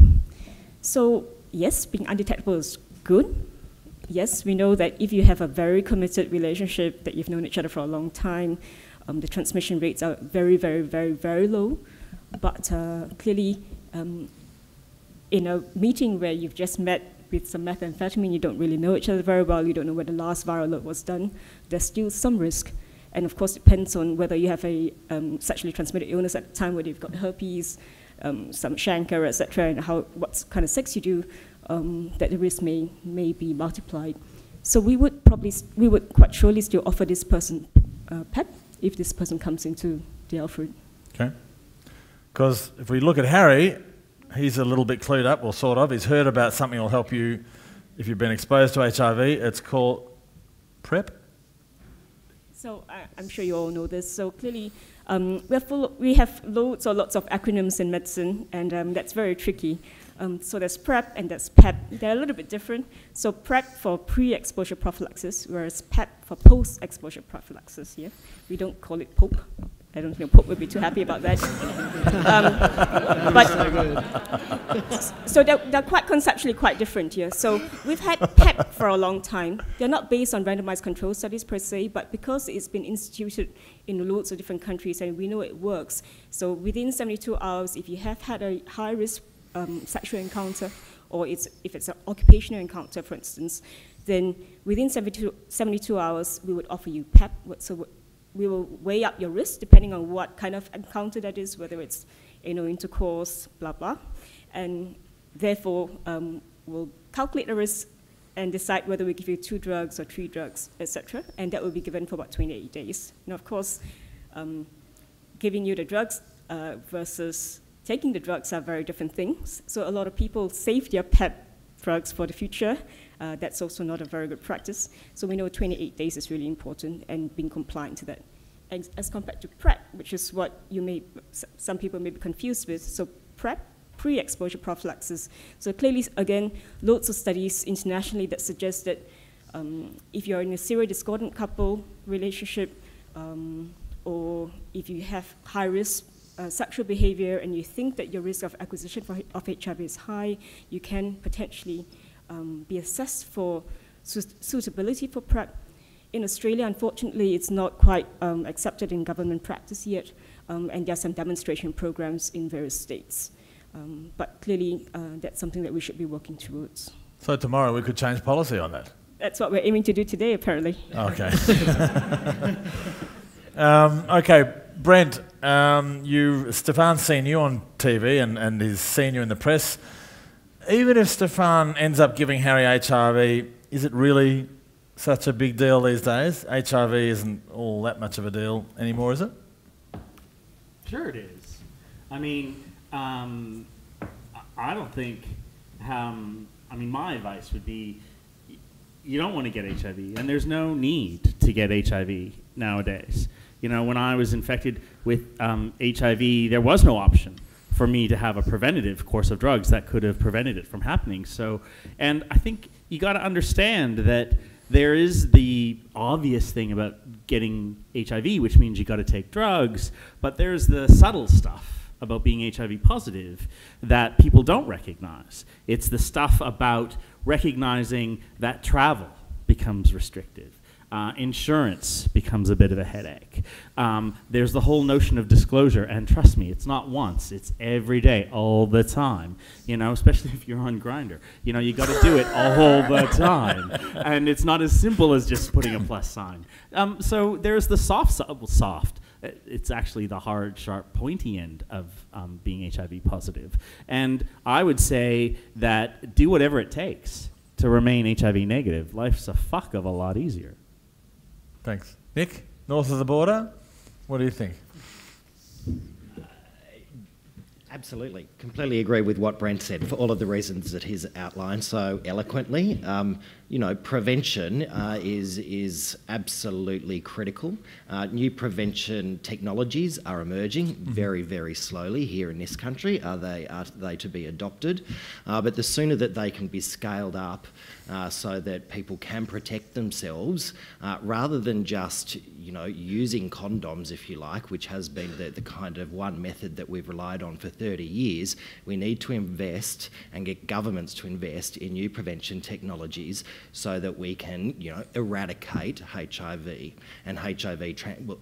So yes, being undetectable is good. Yes, we know that if you have a very committed relationship, that you've known each other for a long time, the transmission rates are very, very, very, very low. But clearly, in a meeting where you've just met with some methamphetamine, you don't really know each other very well, you don't know where the last viral load was done, there's still some risk. And of course, it depends on whether you have a sexually transmitted illness at the time, whether you've got herpes, some chancre, etc., and what kind of sex you do, that the risk may be multiplied. So we would quite surely still offer this person PEP if this person comes into the Alfred. Okay. Because if we look at Harry, he's a little bit clued up, or sort of. He's heard about something that will help you if you've been exposed to HIV. It's called PrEP. So I'm sure you all know this. So clearly, we have lots of acronyms in medicine, and that's very tricky. So there's PrEP and there's PEP. They're a little bit different. So PrEP for pre-exposure prophylaxis, whereas PEP for post-exposure prophylaxis. Yeah, we don't call it POPE. I don't think Pope would be too happy about that. So they're quite conceptually quite different here. So we've had PEP for a long time. They're not based on randomized control studies per se, but because it's been instituted in loads of different countries and we know it works. So within 72 hours, if you have had a high-risk sexual encounter, or if it's an occupational encounter, for instance, then within 72 hours, we would offer you PEP. So we will weigh up your risk depending on what kind of encounter that is, whether it's intercourse, blah, blah. And therefore, we'll calculate the risk and decide whether we give you 2 drugs or 3 drugs, etc. And that will be given for about 28 days. Now, of course, giving you the drugs versus taking the drugs are very different things. So a lot of people save their PEP drugs for the future. That's also not a very good practice. So we know 28 days is really important and being compliant to that. As compared to PrEP, which is what some people may be confused with. So PrEP, pre-exposure prophylaxis. So clearly, again, loads of studies internationally that suggest that if you're in a serodiscordant couple relationship, or if you have high-risk sexual behavior and you think that your risk of acquisition of HIV is high, you can potentially be assessed for suitability for PrEP. In Australia, unfortunately, it's not quite accepted in government practice yet, and there are some demonstration programs in various states. But clearly, that's something that we should be working towards. So tomorrow we could change policy on that? That's what we're aiming to do today, apparently. Okay. Okay, Brent, Stefan's seen you on TV and he's seen you in the press. Even if Stefan ends up giving Harry HIV, is it really such a big deal these days? HIV isn't all that much of a deal anymore, is it? Sure it is. I mean, I don't think, my advice would be, you don't want to get HIV, and there's no need to get HIV nowadays. When I was infected with HIV, there was no option for me to have a preventative course of drugs that could have prevented it from happening. So, and I think you got to understand that there is the obvious thing about getting HIV, which means you got to take drugs, but there's the subtle stuff about being HIV positive that people don't recognize. It's the stuff about recognizing that travel becomes restrictive. Insurance becomes a bit of a headache. There's the whole notion of disclosure, and trust me, it's not once, it's every day, all the time, especially if you're on Grindr. You got to do it all the time, and it's not as simple as just putting a plus sign. So there's the soft, it's actually the hard, sharp, pointy end of being HIV positive. And I would say that do whatever it takes to remain HIV negative. Life's a fuck of a lot easier. Thanks. Nic, north of the border, what do you think? Absolutely. Completely agree with what Brent said for all of the reasons that he's outlined so eloquently. prevention is absolutely critical. New prevention technologies are emerging very, very slowly here in this country. Are they to be adopted? But the sooner that they can be scaled up so that people can protect themselves, rather than just using condoms, if you like, which has been the kind of one method that we've relied on for 30 years, we need to invest and get governments to invest in new prevention technologies so that we can, eradicate HIV and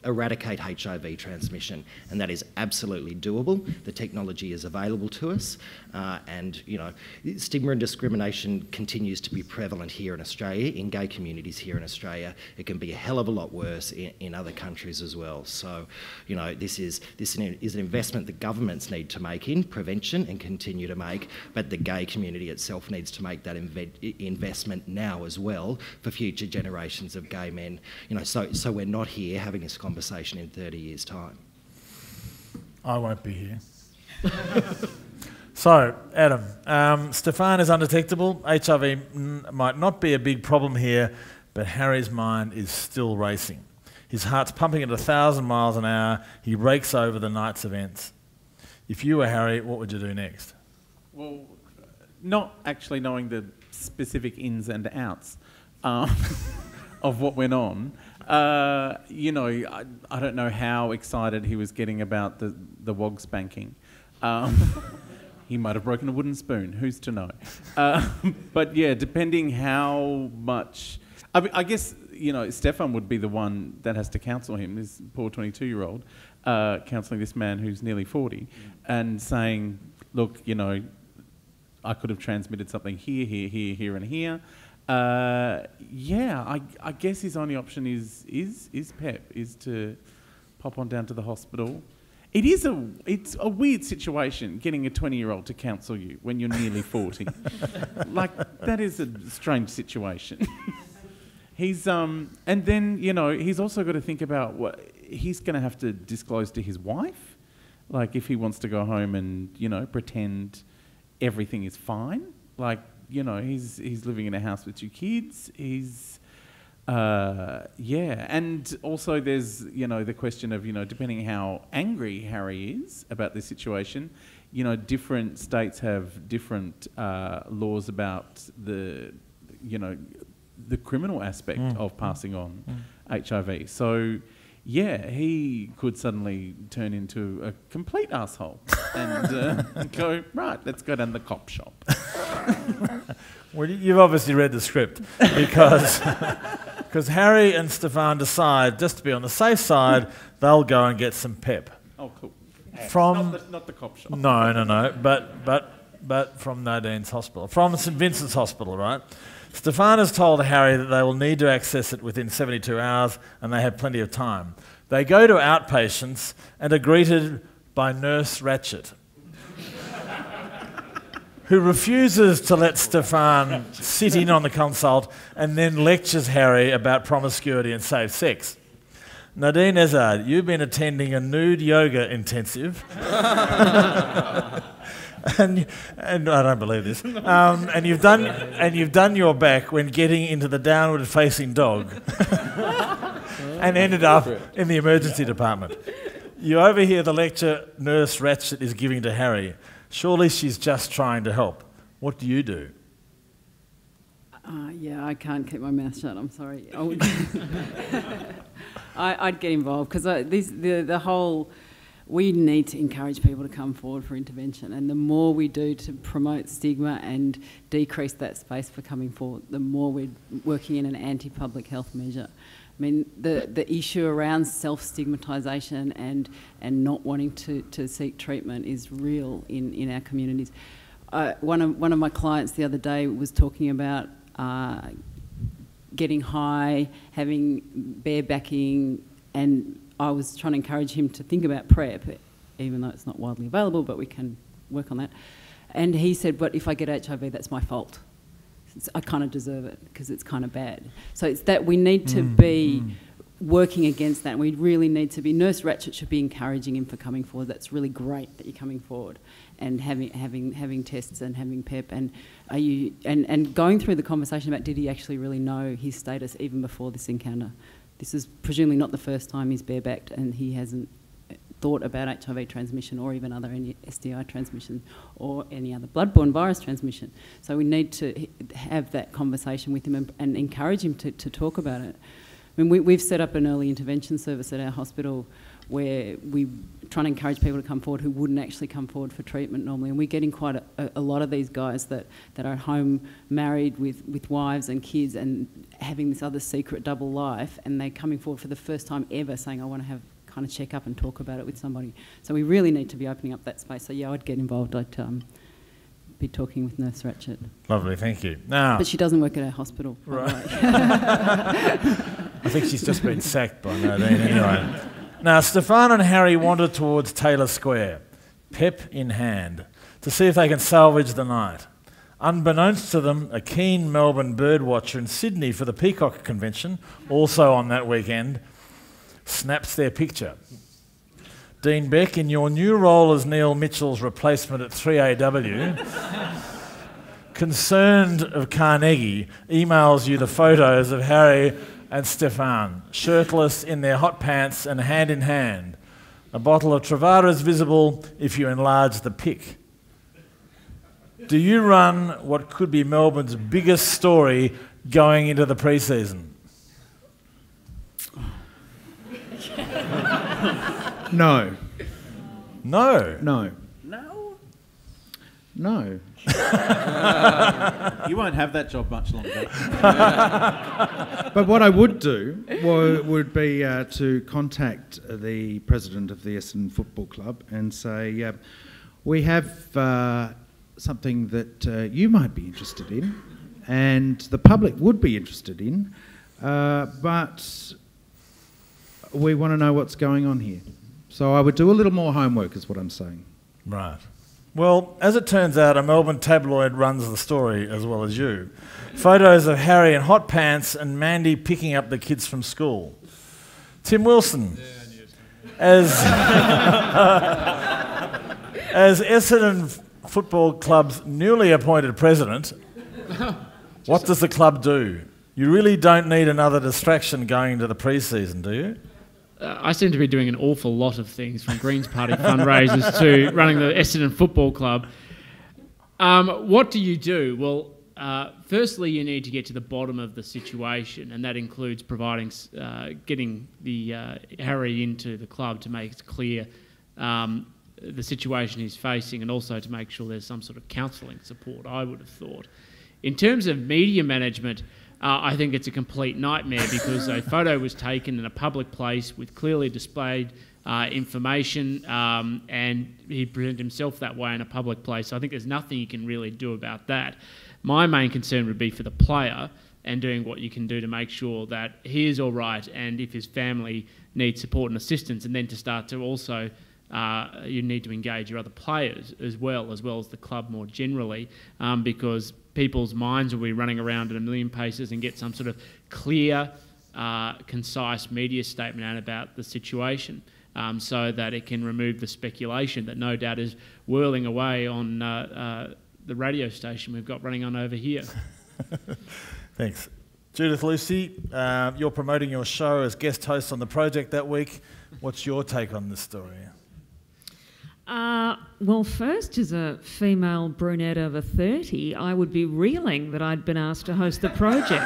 eradicate HIV transmission, and that is absolutely doable. The technology is available to us, and stigma and discrimination continues to be prevalent here in Australia, in gay communities here in Australia. It can be a hell of a lot worse in other countries as well. So, this is an investment that governments need to make in prevention and continue to make, but the gay community itself needs to make that investment now as well for future generations of gay men. So we're not here having this conversation in 30 years' time. I won't be here. So, Adam, Stefan is undetectable. HIV might not be a big problem here, but Harry's mind is still racing. His heart's pumping at 1,000 miles an hour. He rakes over the night's events. If you were Harry, what would you do next? Well, not actually knowing the specific ins and outs of what went on, I don't know how excited he was getting about the wog spanking. He might have broken a wooden spoon, who's to know? But yeah, depending how much... I guess, Stefan would be the one that has to counsel him, this poor 22-year-old, counselling this man who's nearly 40, and saying, look, I could have transmitted something here, and here. I guess his only option is PEP, is to pop on down to the hospital. It's a weird situation, getting a 20-year-old to counsel you when you're nearly 40. That is a strange situation. He's and then he's also got to think about what he's going to have to disclose to his wife, if he wants to go home and pretend everything is fine. He's living in a house with 2 kids. And also there's the question of depending how angry Harry is about this situation, different states have different laws about the criminal aspect of passing on HIV. So he could suddenly turn into a complete asshole and go, right, let's go down the cop shop. Well, you've obviously read the script because Harry and Stefan decide, just to be on the safe side, they'll go and get some PEP. Oh, cool. From not the cop shop. No. But from Nadine's hospital, from St Vincent's Hospital, right? Stefan has told Harry that they will need to access it within 72 hours, and they have plenty of time. They go to outpatients and are greeted by Nurse Ratchet, who refuses to let Stefan sit in on the consult and then lectures Harry about promiscuity and safe sex. Nadine, Ezard, you've been attending a nude yoga intensive. And I don't believe this. And you've done your back when getting into the downward facing dog and ended up in the emergency department. You overhear the lecture Nurse Ratchet is giving to Harry. Surely she's just trying to help. What do you do? I can't keep my mouth shut. I'm sorry. I'd get involved because the whole. We need to encourage people to come forward for intervention, and the more we do to promote stigma and decrease that space for coming forward, the more we're working in an anti-public health measure. I mean, the issue around self-stigmatisation and not wanting to seek treatment is real in our communities. One of my clients the other day was talking about getting high, having barebacking, and I was trying to encourage him to think about PrEP, even though it's not widely available, but we can work on that. And he said, but if I get HIV, that's my fault. I kind of deserve it because it's kind of bad. So it's that we need to be working against that. And we really need to be, Nurse Ratchet should be encouraging him for coming forward. That's really great that you're coming forward and having tests and having PEP, and are you and going through the conversation about did he actually really know his status even before this encounter. This is presumably not the first time he's barebacked, and he hasn't thought about HIV transmission or even any STI transmission or any other bloodborne virus transmission. So we need to have that conversation with him and encourage him to talk about it. I mean, we've set up an early intervention service at our hospital where we try to encourage people to come forward who wouldn't actually come forward for treatment normally. And we're getting quite a lot of these guys that are at home married with wives and kids and having this other secret double life, and they're coming forward for the first time ever saying, I want to have kind of check up and talk about it with somebody. So we really need to be opening up that space. So yeah, I'd get involved. I'd be talking with Nurse Ratchet. Lovely, thank you. Now, but she doesn't work at our hospital. Right. I think she's just been sacked by Nadine anyway. Now, Stefan and Harry wander towards Taylor Square, pep in hand, to see if they can salvage the night. Unbeknownst to them, a keen Melbourne birdwatcher in Sydney for the Peacock Convention, also on that weekend, snaps their picture. Dean Beck, in your new role as Neil Mitchell's replacement at 3AW, concerned of Carnegie, emails you the photos of Harry and Stefan, shirtless in their hot pants and hand in hand. A bottle of Travada is visible if you enlarge the pic. Do you run what could be Melbourne's biggest story going into the pre-season? No. No? No. No? No. You won't have that job much longer. But what I would do would be to contact the president of the Essendon Football Club and say, we have something that you might be interested in and the public would be interested in, but we want to know what's going on here. So I would do a little more homework is what I'm saying. Right. Well, as it turns out, a Melbourne tabloid runs the story as well as you. Photos of Harry in hot pants and Mandy picking up the kids from school. Tim Wilson, as Essendon Football Club's newly appointed president, what does the club do? You really don't need another distraction going into the pre-season, do you? I seem to be doing an awful lot of things, from Greens Party fundraisers to running the Essendon Football Club. What do you do? Well, firstly, you need to get to the bottom of the situation, and that includes getting the Harry into the club to make it clear the situation he's facing, and also to make sure there's some sort of counselling support, I would have thought. In terms of media management, I think it's a complete nightmare because a photo was taken in a public place with clearly displayed information, and he presented himself that way in a public place. So I think there's nothing you can really do about that. My main concern would be for the player and doing what you can do to make sure that he is all right, and if his family needs support and assistance, and then to start to also you need to engage your other players as well as the club more generally, because people's minds will be running around at a million paces, and get some sort of clear, concise media statement out about the situation, so that it can remove the speculation that no doubt is whirling away on the radio station we've got running on over here. Thanks. Judith Lucy, you're promoting your show as guest host on the project that week. What's your take on this story? Well, first, as a female brunette over 30, I would be reeling that I'd been asked to host the project.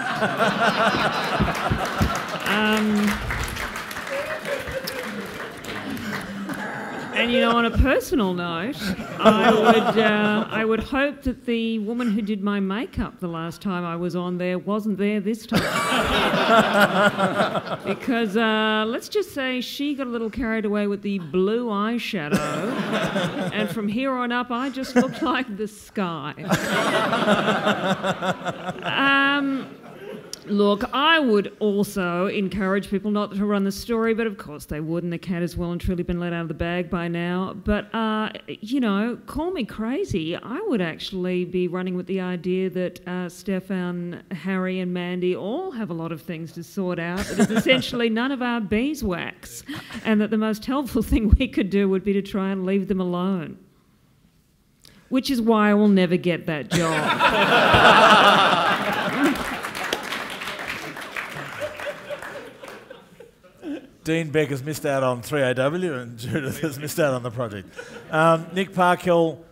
And, you know, on a personal note, I would hope that the woman who did my makeup the last time I was on there wasn't there this time. Because let's just say she got a little carried away with the blue eyeshadow, and from here on up I just looked like the sky. Look, I would also encourage people not to run the story, but of course they wouldn't. The cat has well and truly been let out of the bag by now. But, you know, call me crazy. I would actually be running with the idea that Stefan, Harry and Mandy all have a lot of things to sort out. That is essentially none of our beeswax. And that the most helpful thing we could do would be to try and leave them alone. Which is why I will never get that job. Dean Beck has missed out on 3AW and Judith has missed out on the project. Nic Parkhill,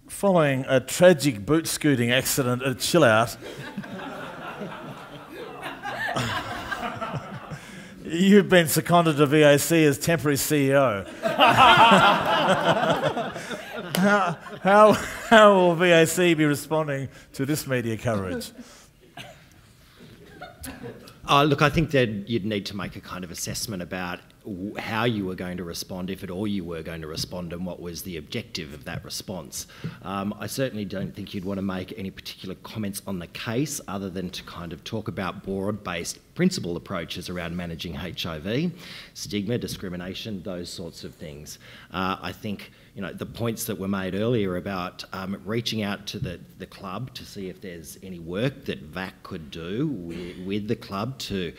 following a tragic boot scooting accident at Chill Out, you've been seconded to VAC as temporary CEO. How will VAC be responding to this media coverage? Look, I think that you'd need to make a kind of assessment about how you were going to respond, if at all you were going to respond, and what was the objective of that response. I certainly don't think you'd want to make any particular comments on the case other than to kind of talk about broad-based principle approaches around managing HIV, stigma, discrimination, those sorts of things. I think, you know, the points that were made earlier about reaching out to the club to see if there's any work that VAC could do with the club to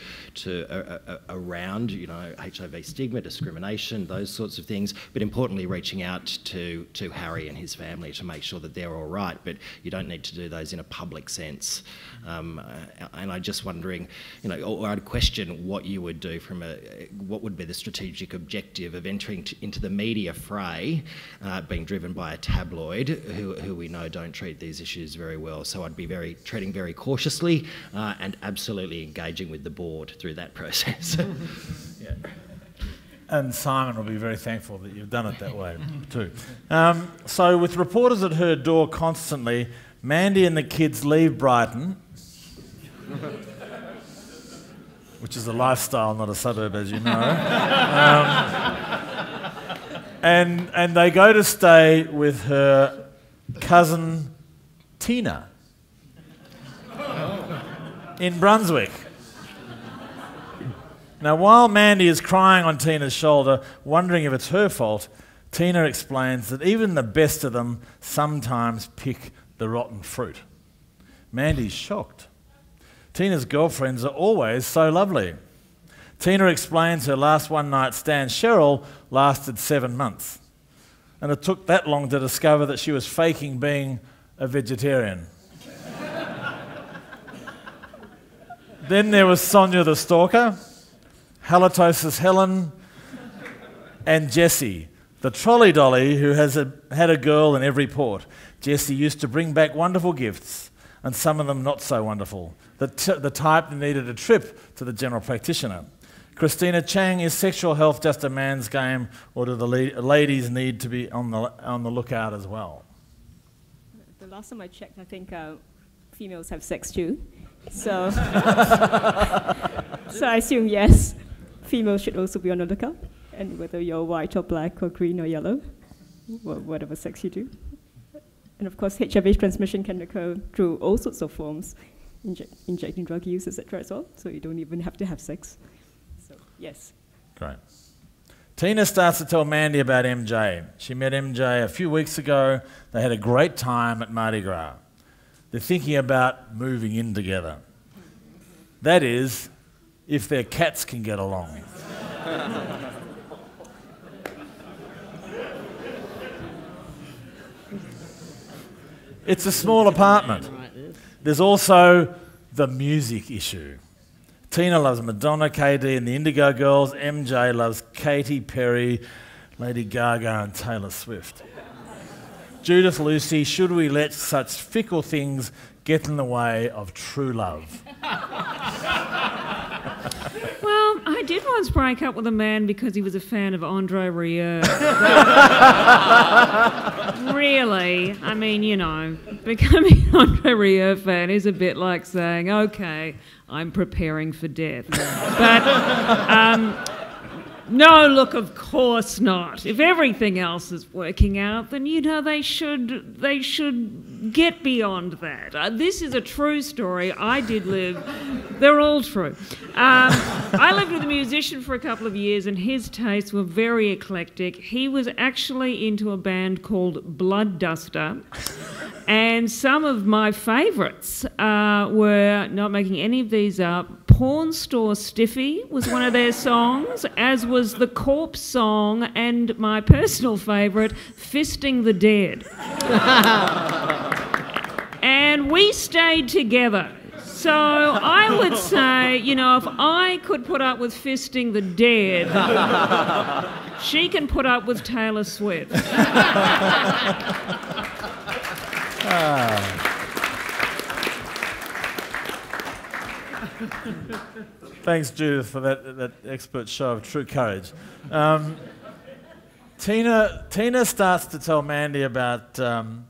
around, you know, HIV stigma, discrimination, those sorts of things, but importantly reaching out to Harry and his family to make sure that they're all right, but you don't need to do those in a public sense. And I'm just wondering, you know, or I'd question what you would do from what would be the strategic objective of entering into the media fray, being driven by a tabloid who we know don't treat these issues very well. So I'd be treading very cautiously and absolutely engaging with the board through that process. Yeah. And Simon will be very thankful that you've done it that way too. So with reporters at her door constantly, Mandy and the kids leave Brighton, which is a lifestyle, not a suburb, as you know. And they go to stay with her cousin Tina in Brunswick. Now, while Mandy is crying on Tina's shoulder, wondering if it's her fault, Tina explains that even the best of them sometimes pick the rotten fruit. Mandy's shocked. Tina's girlfriends are always so lovely. Tina explains her last one-night stand, Cheryl, lasted 7 months. And it took that long to discover that she was faking being a vegetarian. Then there was Sonia the stalker, halitosis Helen, and Jessie, the trolley dolly who had a girl in every port. Jessie used to bring back wonderful gifts, and some of them not so wonderful, the type that needed a trip to the general practitioner. Christina Chang, is sexual health just a man's game, or do the ladies need to be on the lookout as well? The last time I checked, I think females have sex too. So, so I assume yes, females should also be on the lookout, and whether you're white or black or green or yellow, whatever sex you do. And of course, HIV transmission can occur through all sorts of forms, injecting drug use, etc. as well, so you don't even have to have sex. So, yes. Great. Tina starts to tell Mandy about MJ. She met MJ a few weeks ago. They had a great time at Mardi Gras. They're thinking about moving in together. That is, if their cats can get along. It's a small apartment. There's also the music issue. Tina loves Madonna, KD and the Indigo Girls. MJ loves Katy Perry, Lady Gaga and Taylor Swift. Judith Lucy, should we let such fickle things get in the way of true love? Well, I did once break up with a man because he was a fan of Andre Rieu. Really, I mean, you know, becoming an Andre Rieu fan is a bit like saying, okay, I'm preparing for death. But No, look, of course not. If everything else is working out, then they should get beyond that. This is a true story. I did live. They're all true. I lived with a musician for a couple of years, and his tastes were very eclectic. He was actually into a band called Blood Duster. And some of my favourites were, not making any of these up, Pawn Store Stiffy was one of their songs, as was the Corpse song, and my personal favourite, Fisting the Dead. And we stayed together. So I would say, if I could put up with Fisting the Dead, she can put up with Taylor Swift. Thanks, Judith, for that expert show of true courage. Tina starts to tell Mandy about... Then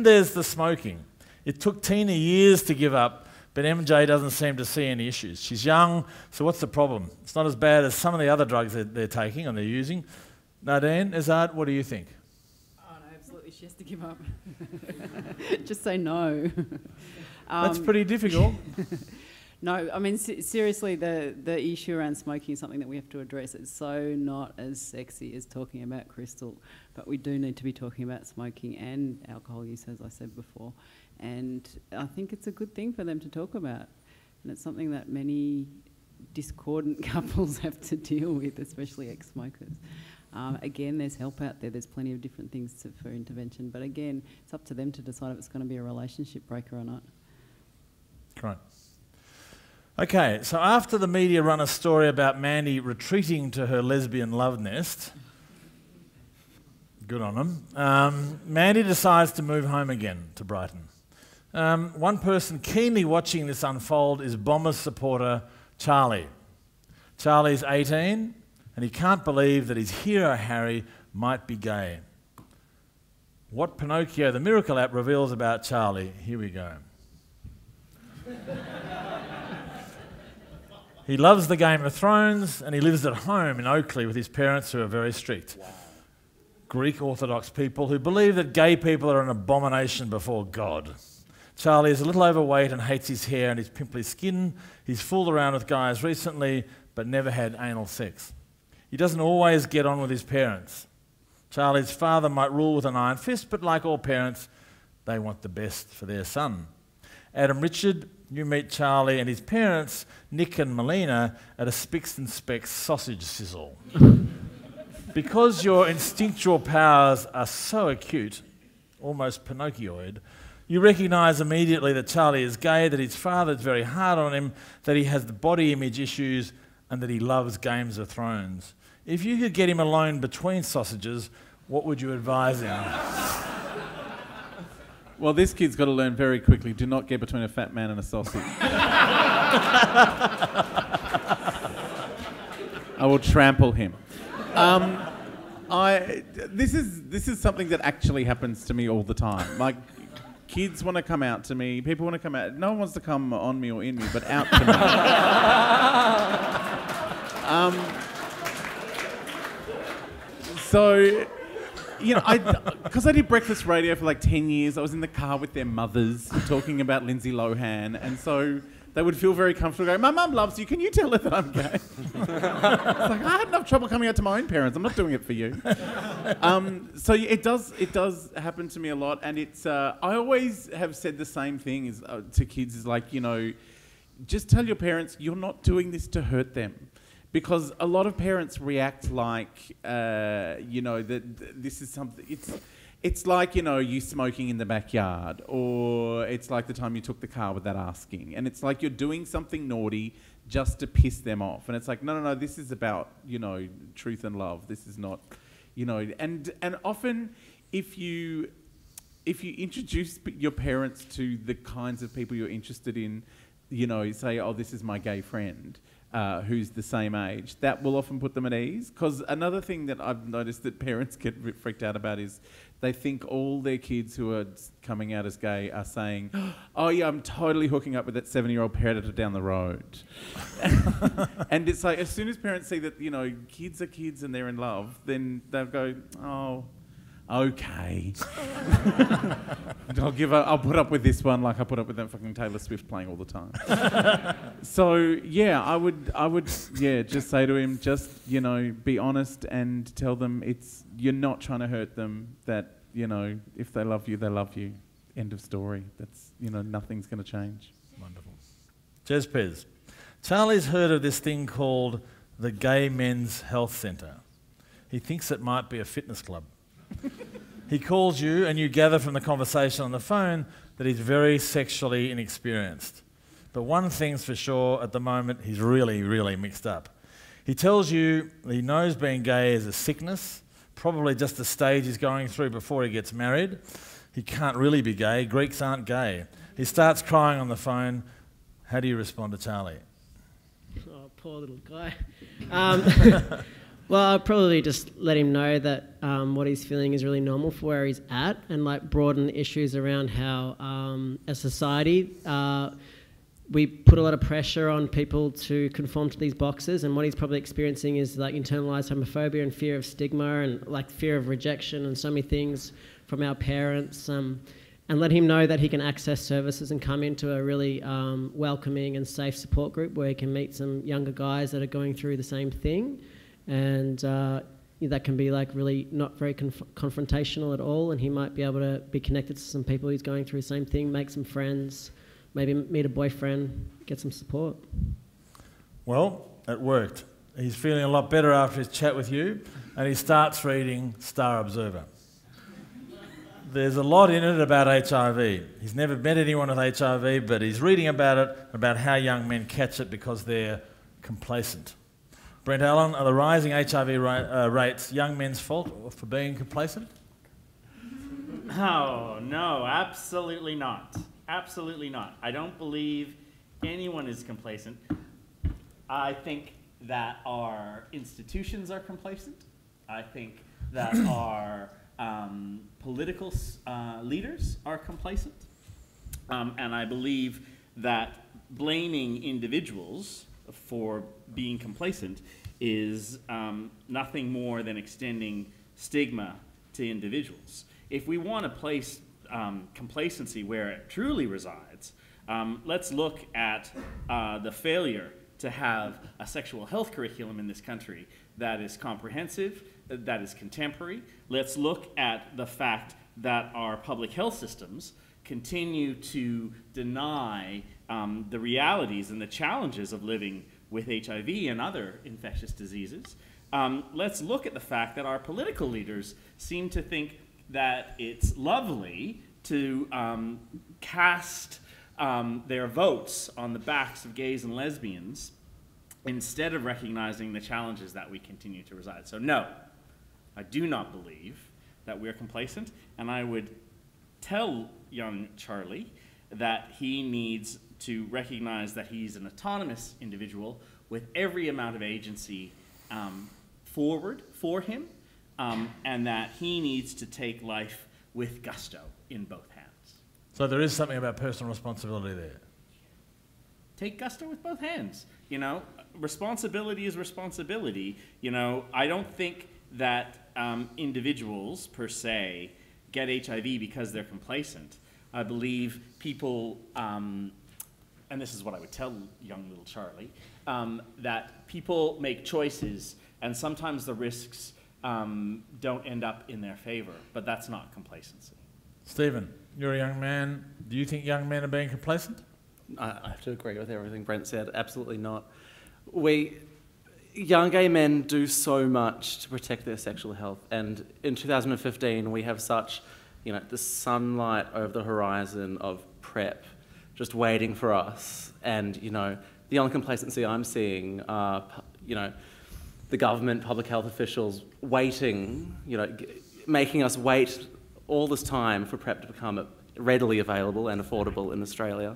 there's the smoking. It took Tina years to give up, but MJ doesn't seem to see any issues. She's young, so what's the problem? It's not as bad as some of the other drugs they're taking and they're using. Nadine, Ezard, what do you think? She has to give up. Just say no. That's pretty difficult. No, I mean, seriously, the issue around smoking is something that we have to address. It's so not as sexy as talking about crystal, but we do need to be talking about smoking and alcohol use, as I said before. And I think it's a good thing for them to talk about. And it's something that many discordant couples have to deal with, especially ex-smokers. Again, there's help out there. There's plenty of different things for intervention. But again, it's up to them to decide if it's going to be a relationship breaker or not. Right. Okay, so after the media run a story about Mandy retreating to her lesbian love nest, good on them, Mandy decides to move home again to Brighton. One person keenly watching this unfold is Bombers supporter Charlie. Charlie's 18, and he can't believe that his hero Harry might be gay. What Pinocchio, the Miracle app, reveals about Charlie. Here we go. He loves the Game of Thrones, and he lives at home in Oakley with his parents, who are very strict. Wow. Greek Orthodox people who believe that gay people are an abomination before God. Charlie is a little overweight and hates his hair and his pimply skin. He's fooled around with guys recently, but never had anal sex. He doesn't always get on with his parents. Charlie's father might rule with an iron fist, but like all parents, they want the best for their son. Adam Richard, you meet Charlie and his parents, Nic and Melina, at a Spicks and Specks sausage sizzle. Because your instinctual powers are so acute, almost Pinocchioid, you recognise immediately that Charlie is gay, that his father is very hard on him, that he has the body image issues, and that he loves Games of Thrones. If you could get him alone between sausages, what would you advise him? Well, this kid's got to learn very quickly, do not get between a fat man and a sausage. I will trample him. This is something that actually happens to me all the time. Like, kids want to come out to me, people want to come out, no one wants to come on me or in me, but out to me. So, you know, because I did breakfast radio for like 10 years, I was in the car with their mothers talking about Lindsay Lohan, and so they would feel very comfortable going, my mum loves you, can you tell her that I'm gay? It's like, I had enough trouble coming out to my own parents, I'm not doing it for you. So yeah, it does happen to me a lot, and it's, I always have said the same thing to kids, is like, you know, just tell your parents you're not doing this to hurt them. Because a lot of parents react like, you know, that this is something, it's like, you know, you smoking in the backyard, or it's like the time you took the car without asking. And it's like you're doing something naughty just to piss them off. And it's like, no, this is about, you know, truth and love. This is not, you know, and often if you introduce your parents to the kinds of people you're interested in, you know, you say, oh, this is my gay friend, who's the same age, that will often put them at ease. Because another thing that I've noticed that parents get freaked out about is They think all their kids who are coming out as gay are saying, oh yeah, I'm totally hooking up with that 70-year-old predator down the road. And it's like, as soon as parents see that, you know, kids are kids and they're in love, then they'll go, oh, okay. I'll put up with this one like I put up with that fucking Taylor Swift playing all the time. So yeah, I would just say to him, just, you know, be honest and tell them you're not trying to hurt them, that, you know, if they love you, they love you. End of story. That's, you know, nothing's going to change. Wonderful. Jez Pez. Charlie's heard of this thing called the Gay Men's Health Centre. He thinks it might be a fitness club. He calls you and you gather from the conversation on the phone that he's very sexually inexperienced. But one thing's for sure, at the moment, he's really, really mixed up. He tells you he knows being gay is a sickness, probably just a stage he's going through before he gets married. He can't really be gay. Greeks aren't gay. He starts crying on the phone. How do you respond to Charlie? Oh, poor little guy. Well, I'll probably just let him know that what he's feeling is really normal for where he's at, and like broaden issues around how, as society, we put a lot of pressure on people to conform to these boxes, and what he's probably experiencing is like internalized homophobia and fear of stigma and like fear of rejection and so many things from our parents, and let him know that he can access services and come into a really welcoming and safe support group where he can meet some younger guys that are going through the same thing. And that can be like really not very confrontational at all, and he might be able to be connected to some people who's going through the same thing, make some friends, maybe meet a boyfriend, get some support. Well, it worked. He's feeling a lot better after his chat with you, and he starts reading Star Observer. There's a lot in it about HIV. He's never met anyone with HIV, but he's reading about it, about how young men catch it because they're complacent. Brent, Allan, are the rising HIV rates young men's fault for being complacent? Oh, no, absolutely not. Absolutely not. I don't believe anyone is complacent. I think that our institutions are complacent. I think that our political leaders are complacent. And I believe that blaming individuals for being complacent is nothing more than extending stigma to individuals. If we want to place complacency where it truly resides, let's look at the failure to have a sexual health curriculum in this country that is comprehensive, that is contemporary. Let's look at the fact that our public health systems continue to deny the realities and the challenges of living with HIV and other infectious diseases. Let's look at the fact that our political leaders seem to think that it's lovely to cast their votes on the backs of gays and lesbians instead of recognizing the challenges that we continue to reside. So no, I do not believe that we're complacent, and I would tell young Charlie that he needs to recognize that he's an autonomous individual with every amount of agency forward for him, and that he needs to take life with gusto in both hands. So there is something about personal responsibility there. Take gusto with both hands. You know, responsibility is responsibility. You know, I don't think that individuals per se get HIV because they're complacent. I believe people, and this is what I would tell young little Charlie, that people make choices and sometimes the risks don't end up in their favor, but that's not complacency. Stephen, you're a young man. Do you think young men are being complacent? I have to agree with everything Brent said. Absolutely not. Young gay men do so much to protect their sexual health, and in 2015 we have such, you know, the sunlight over the horizon of PrEP just waiting for us, and, you know, the only complacency I'm seeing are, you know, the government, public health officials waiting, you know, making us wait all this time for PrEP to become readily available and affordable in Australia.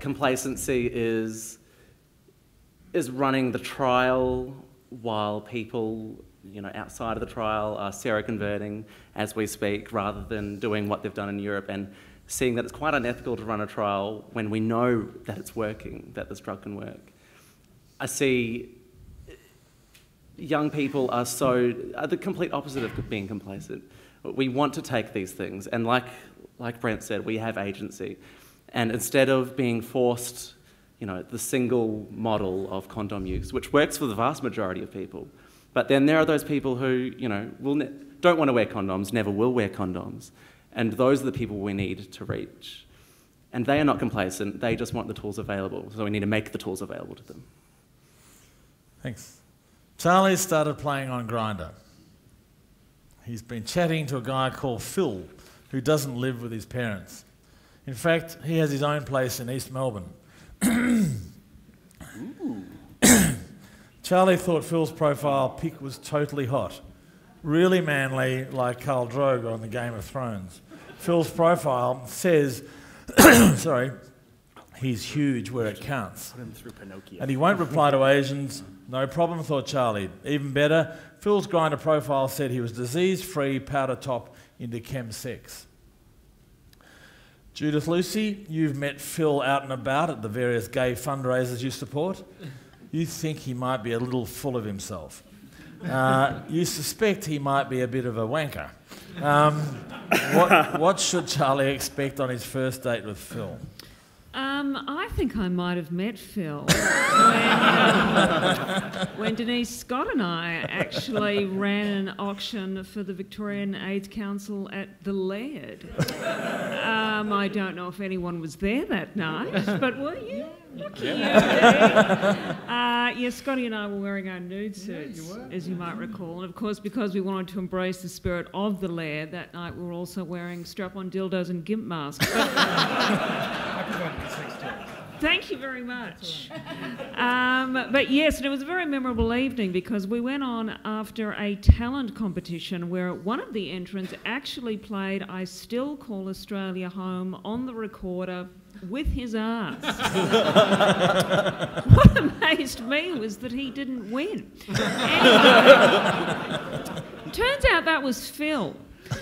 Complacency is running the trial while people outside of the trial are seroconverting as we speak, rather than doing what they've done in Europe and seeing that it's quite unethical to run a trial when we know that it's working, that this drug can work. I see young people are the complete opposite of being complacent. We want to take these things, and like Brent said, we have agency. And instead of being forced, the single model of condom use, which works for the vast majority of people, but then there are those people who, don't want to wear condoms, never will wear condoms, and those are the people we need to reach. And they are not complacent, they just want the tools available, so we need to make the tools available to them. Thanks. Charlie started playing on Grindr. He's been chatting to a guy called Phil, who doesn't live with his parents. In fact, he has his own place in East Melbourne. Charlie thought Phil's profile pic was totally hot. Really manly, like Khal Drogo on the Game of Thrones. Phil's profile says, he's huge where it counts. Put him through Pinocchio. And he won't reply to Asians. No problem, thought Charlie. Even better, Phil's Grindr profile said he was disease-free, powder top, into chemsex. Judith Lucy, you've met Phil out and about at the various gay fundraisers you support. You think he might be a little full of himself. You suspect he might be a bit of a wanker. What should Charlie expect on his first date with Phil? I think I might have met Phil when Denise Scott and I actually ran an auction for the Victorian AIDS Council at the Laird. I don't know if anyone was there that night, but were you? Look at you. Yes, Scotty and I were wearing our nude suits, as you might recall. And of course, because we wanted to embrace the spirit of the Laird, that night we were also wearing strap-on dildos and gimp masks. Thank you very much. But yes, and it was a very memorable evening because we went on after a talent competition where one of the entrants actually played I Still Call Australia Home on the recorder with his ass. What amazed me was that he didn't win. Anyway, turns out that was Phil. So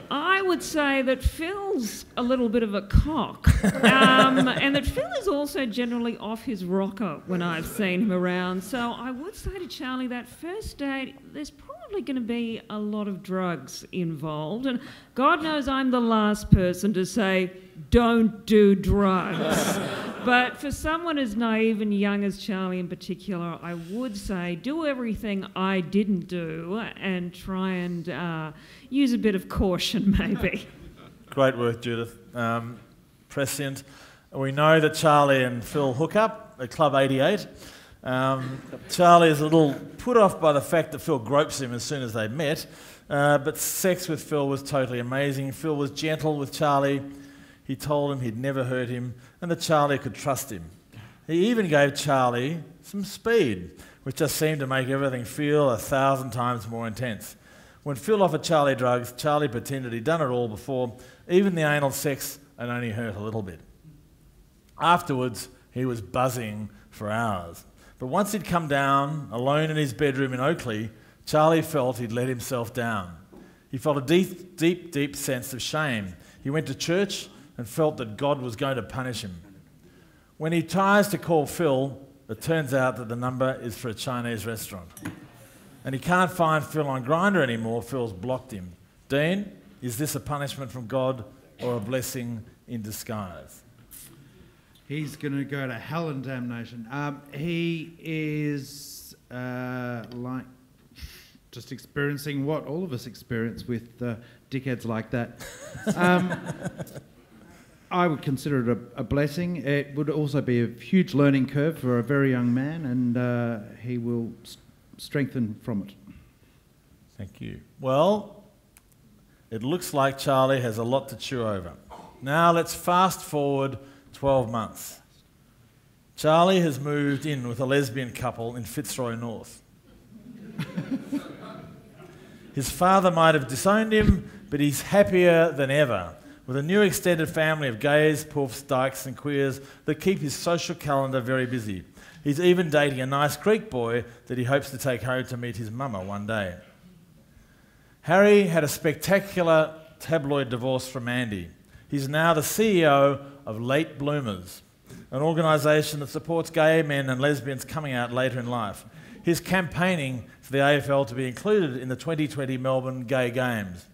I would say that Phil's a little bit of a cock, and that Phil is also generally off his rocker when I've seen him around. So I would say to Charlie, that first date, there's probably going to be a lot of drugs involved, and God knows I'm the last person to say, don't do drugs. But for someone as naive and young as Charlie in particular, I would say do everything I didn't do and try and use a bit of caution, maybe. Great work, Judith. Prescient. We know that Charlie and Phil hook up at Club 88. Charlie is a little put off by the fact that Phil gropes him as soon as they met, but sex with Phil was totally amazing. Phil was gentle with Charlie. He told him he'd never hurt him and that Charlie could trust him. He even gave Charlie some speed, which just seemed to make everything feel 1,000 times more intense. When Phil offered Charlie drugs, Charlie pretended he'd done it all before. Even the anal sex had only hurt a little bit. Afterwards, he was buzzing for hours. But once he'd come down, alone in his bedroom in Oakley, Charlie felt he'd let himself down. He felt a deep, deep, deep sense of shame. He went to church and felt that God was going to punish him. When he tries to call Phil, it turns out that the number is for a Chinese restaurant. And he can't find Phil on Grindr anymore. Phil's blocked him. Dean, is this a punishment from God or a blessing in disguise? He's going to go to hell and damnation. He is like just experiencing what all of us experience with dickheads like that. I would consider it a blessing. It would also be a huge learning curve for a very young man, and he will strengthen from it. Thank you. Well, it looks like Charlie has a lot to chew over. Now let's fast forward 12 months. Charlie has moved in with a lesbian couple in Fitzroy North. His father might have disowned him, but he's happier than ever, with a new extended family of gays, poofs, dykes and queers that keep his social calendar very busy. He's even dating a nice Greek boy that he hopes to take home to meet his mama one day. Harry had a spectacular tabloid divorce from Andy. He's now the CEO of Late Bloomers, an organisation that supports gay men and lesbians coming out later in life. He's campaigning for the AFL to be included in the 2020 Melbourne Gay Games.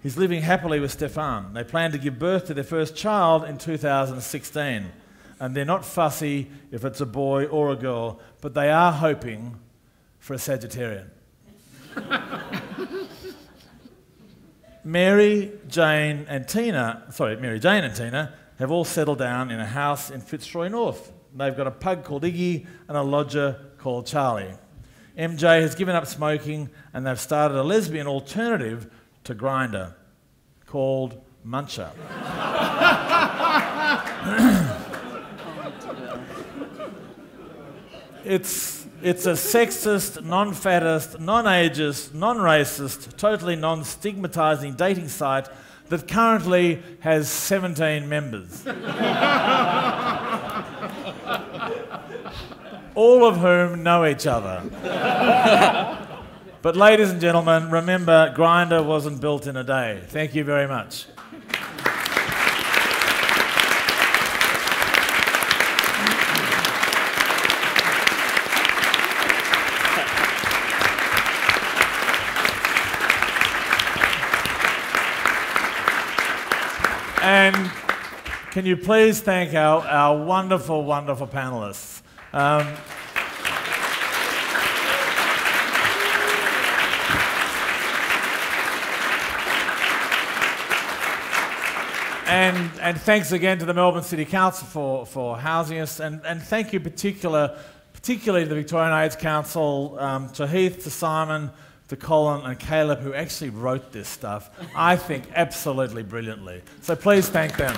He's living happily with Stefan. They plan to give birth to their first child in 2016. And they're not fussy if it's a boy or a girl, but they are hoping for a Sagittarian. Mary, Jane and Tina have all settled down in a house in Fitzroy North. They've got a pug called Iggy and a lodger called Charlie. MJ has given up smoking and they've started a lesbian alternative to Grindr called Muncher. It's a sexist, non-fattist, non-ageist, non-racist, totally non-stigmatising dating site that currently has 17 members. All of whom know each other. But ladies and gentlemen, remember, Grindr wasn't built in a day. Thank you very much. And can you please thank our wonderful, wonderful panellists. And thanks again to the Melbourne City Council for housing us, and thank you particularly to the Victorian AIDS Council, to Heath, to Simon, to Colin and Caleb, who actually wrote this stuff, I think, absolutely brilliantly. So please thank them.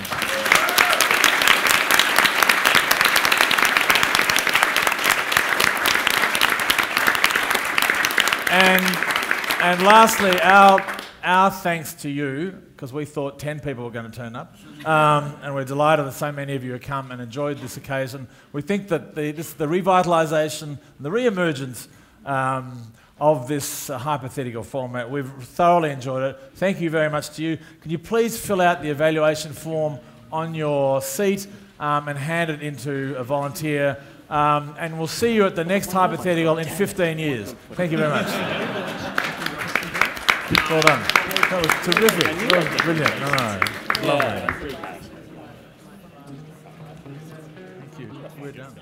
And lastly, our thanks to you, because we thought 10 people were going to turn up, and we're delighted that so many of you have come and enjoyed this occasion. We think that the revitalisation and the re-emergence of this hypothetical format, we've thoroughly enjoyed it. Thank you very much to you. Can you please fill out the evaluation form on your seat and hand it into a volunteer, and we'll see you at the next hypothetical in 15 years. Thank you very much. Well done. That was terrific. That was brilliant. No. Lovely. Thank you. We're done.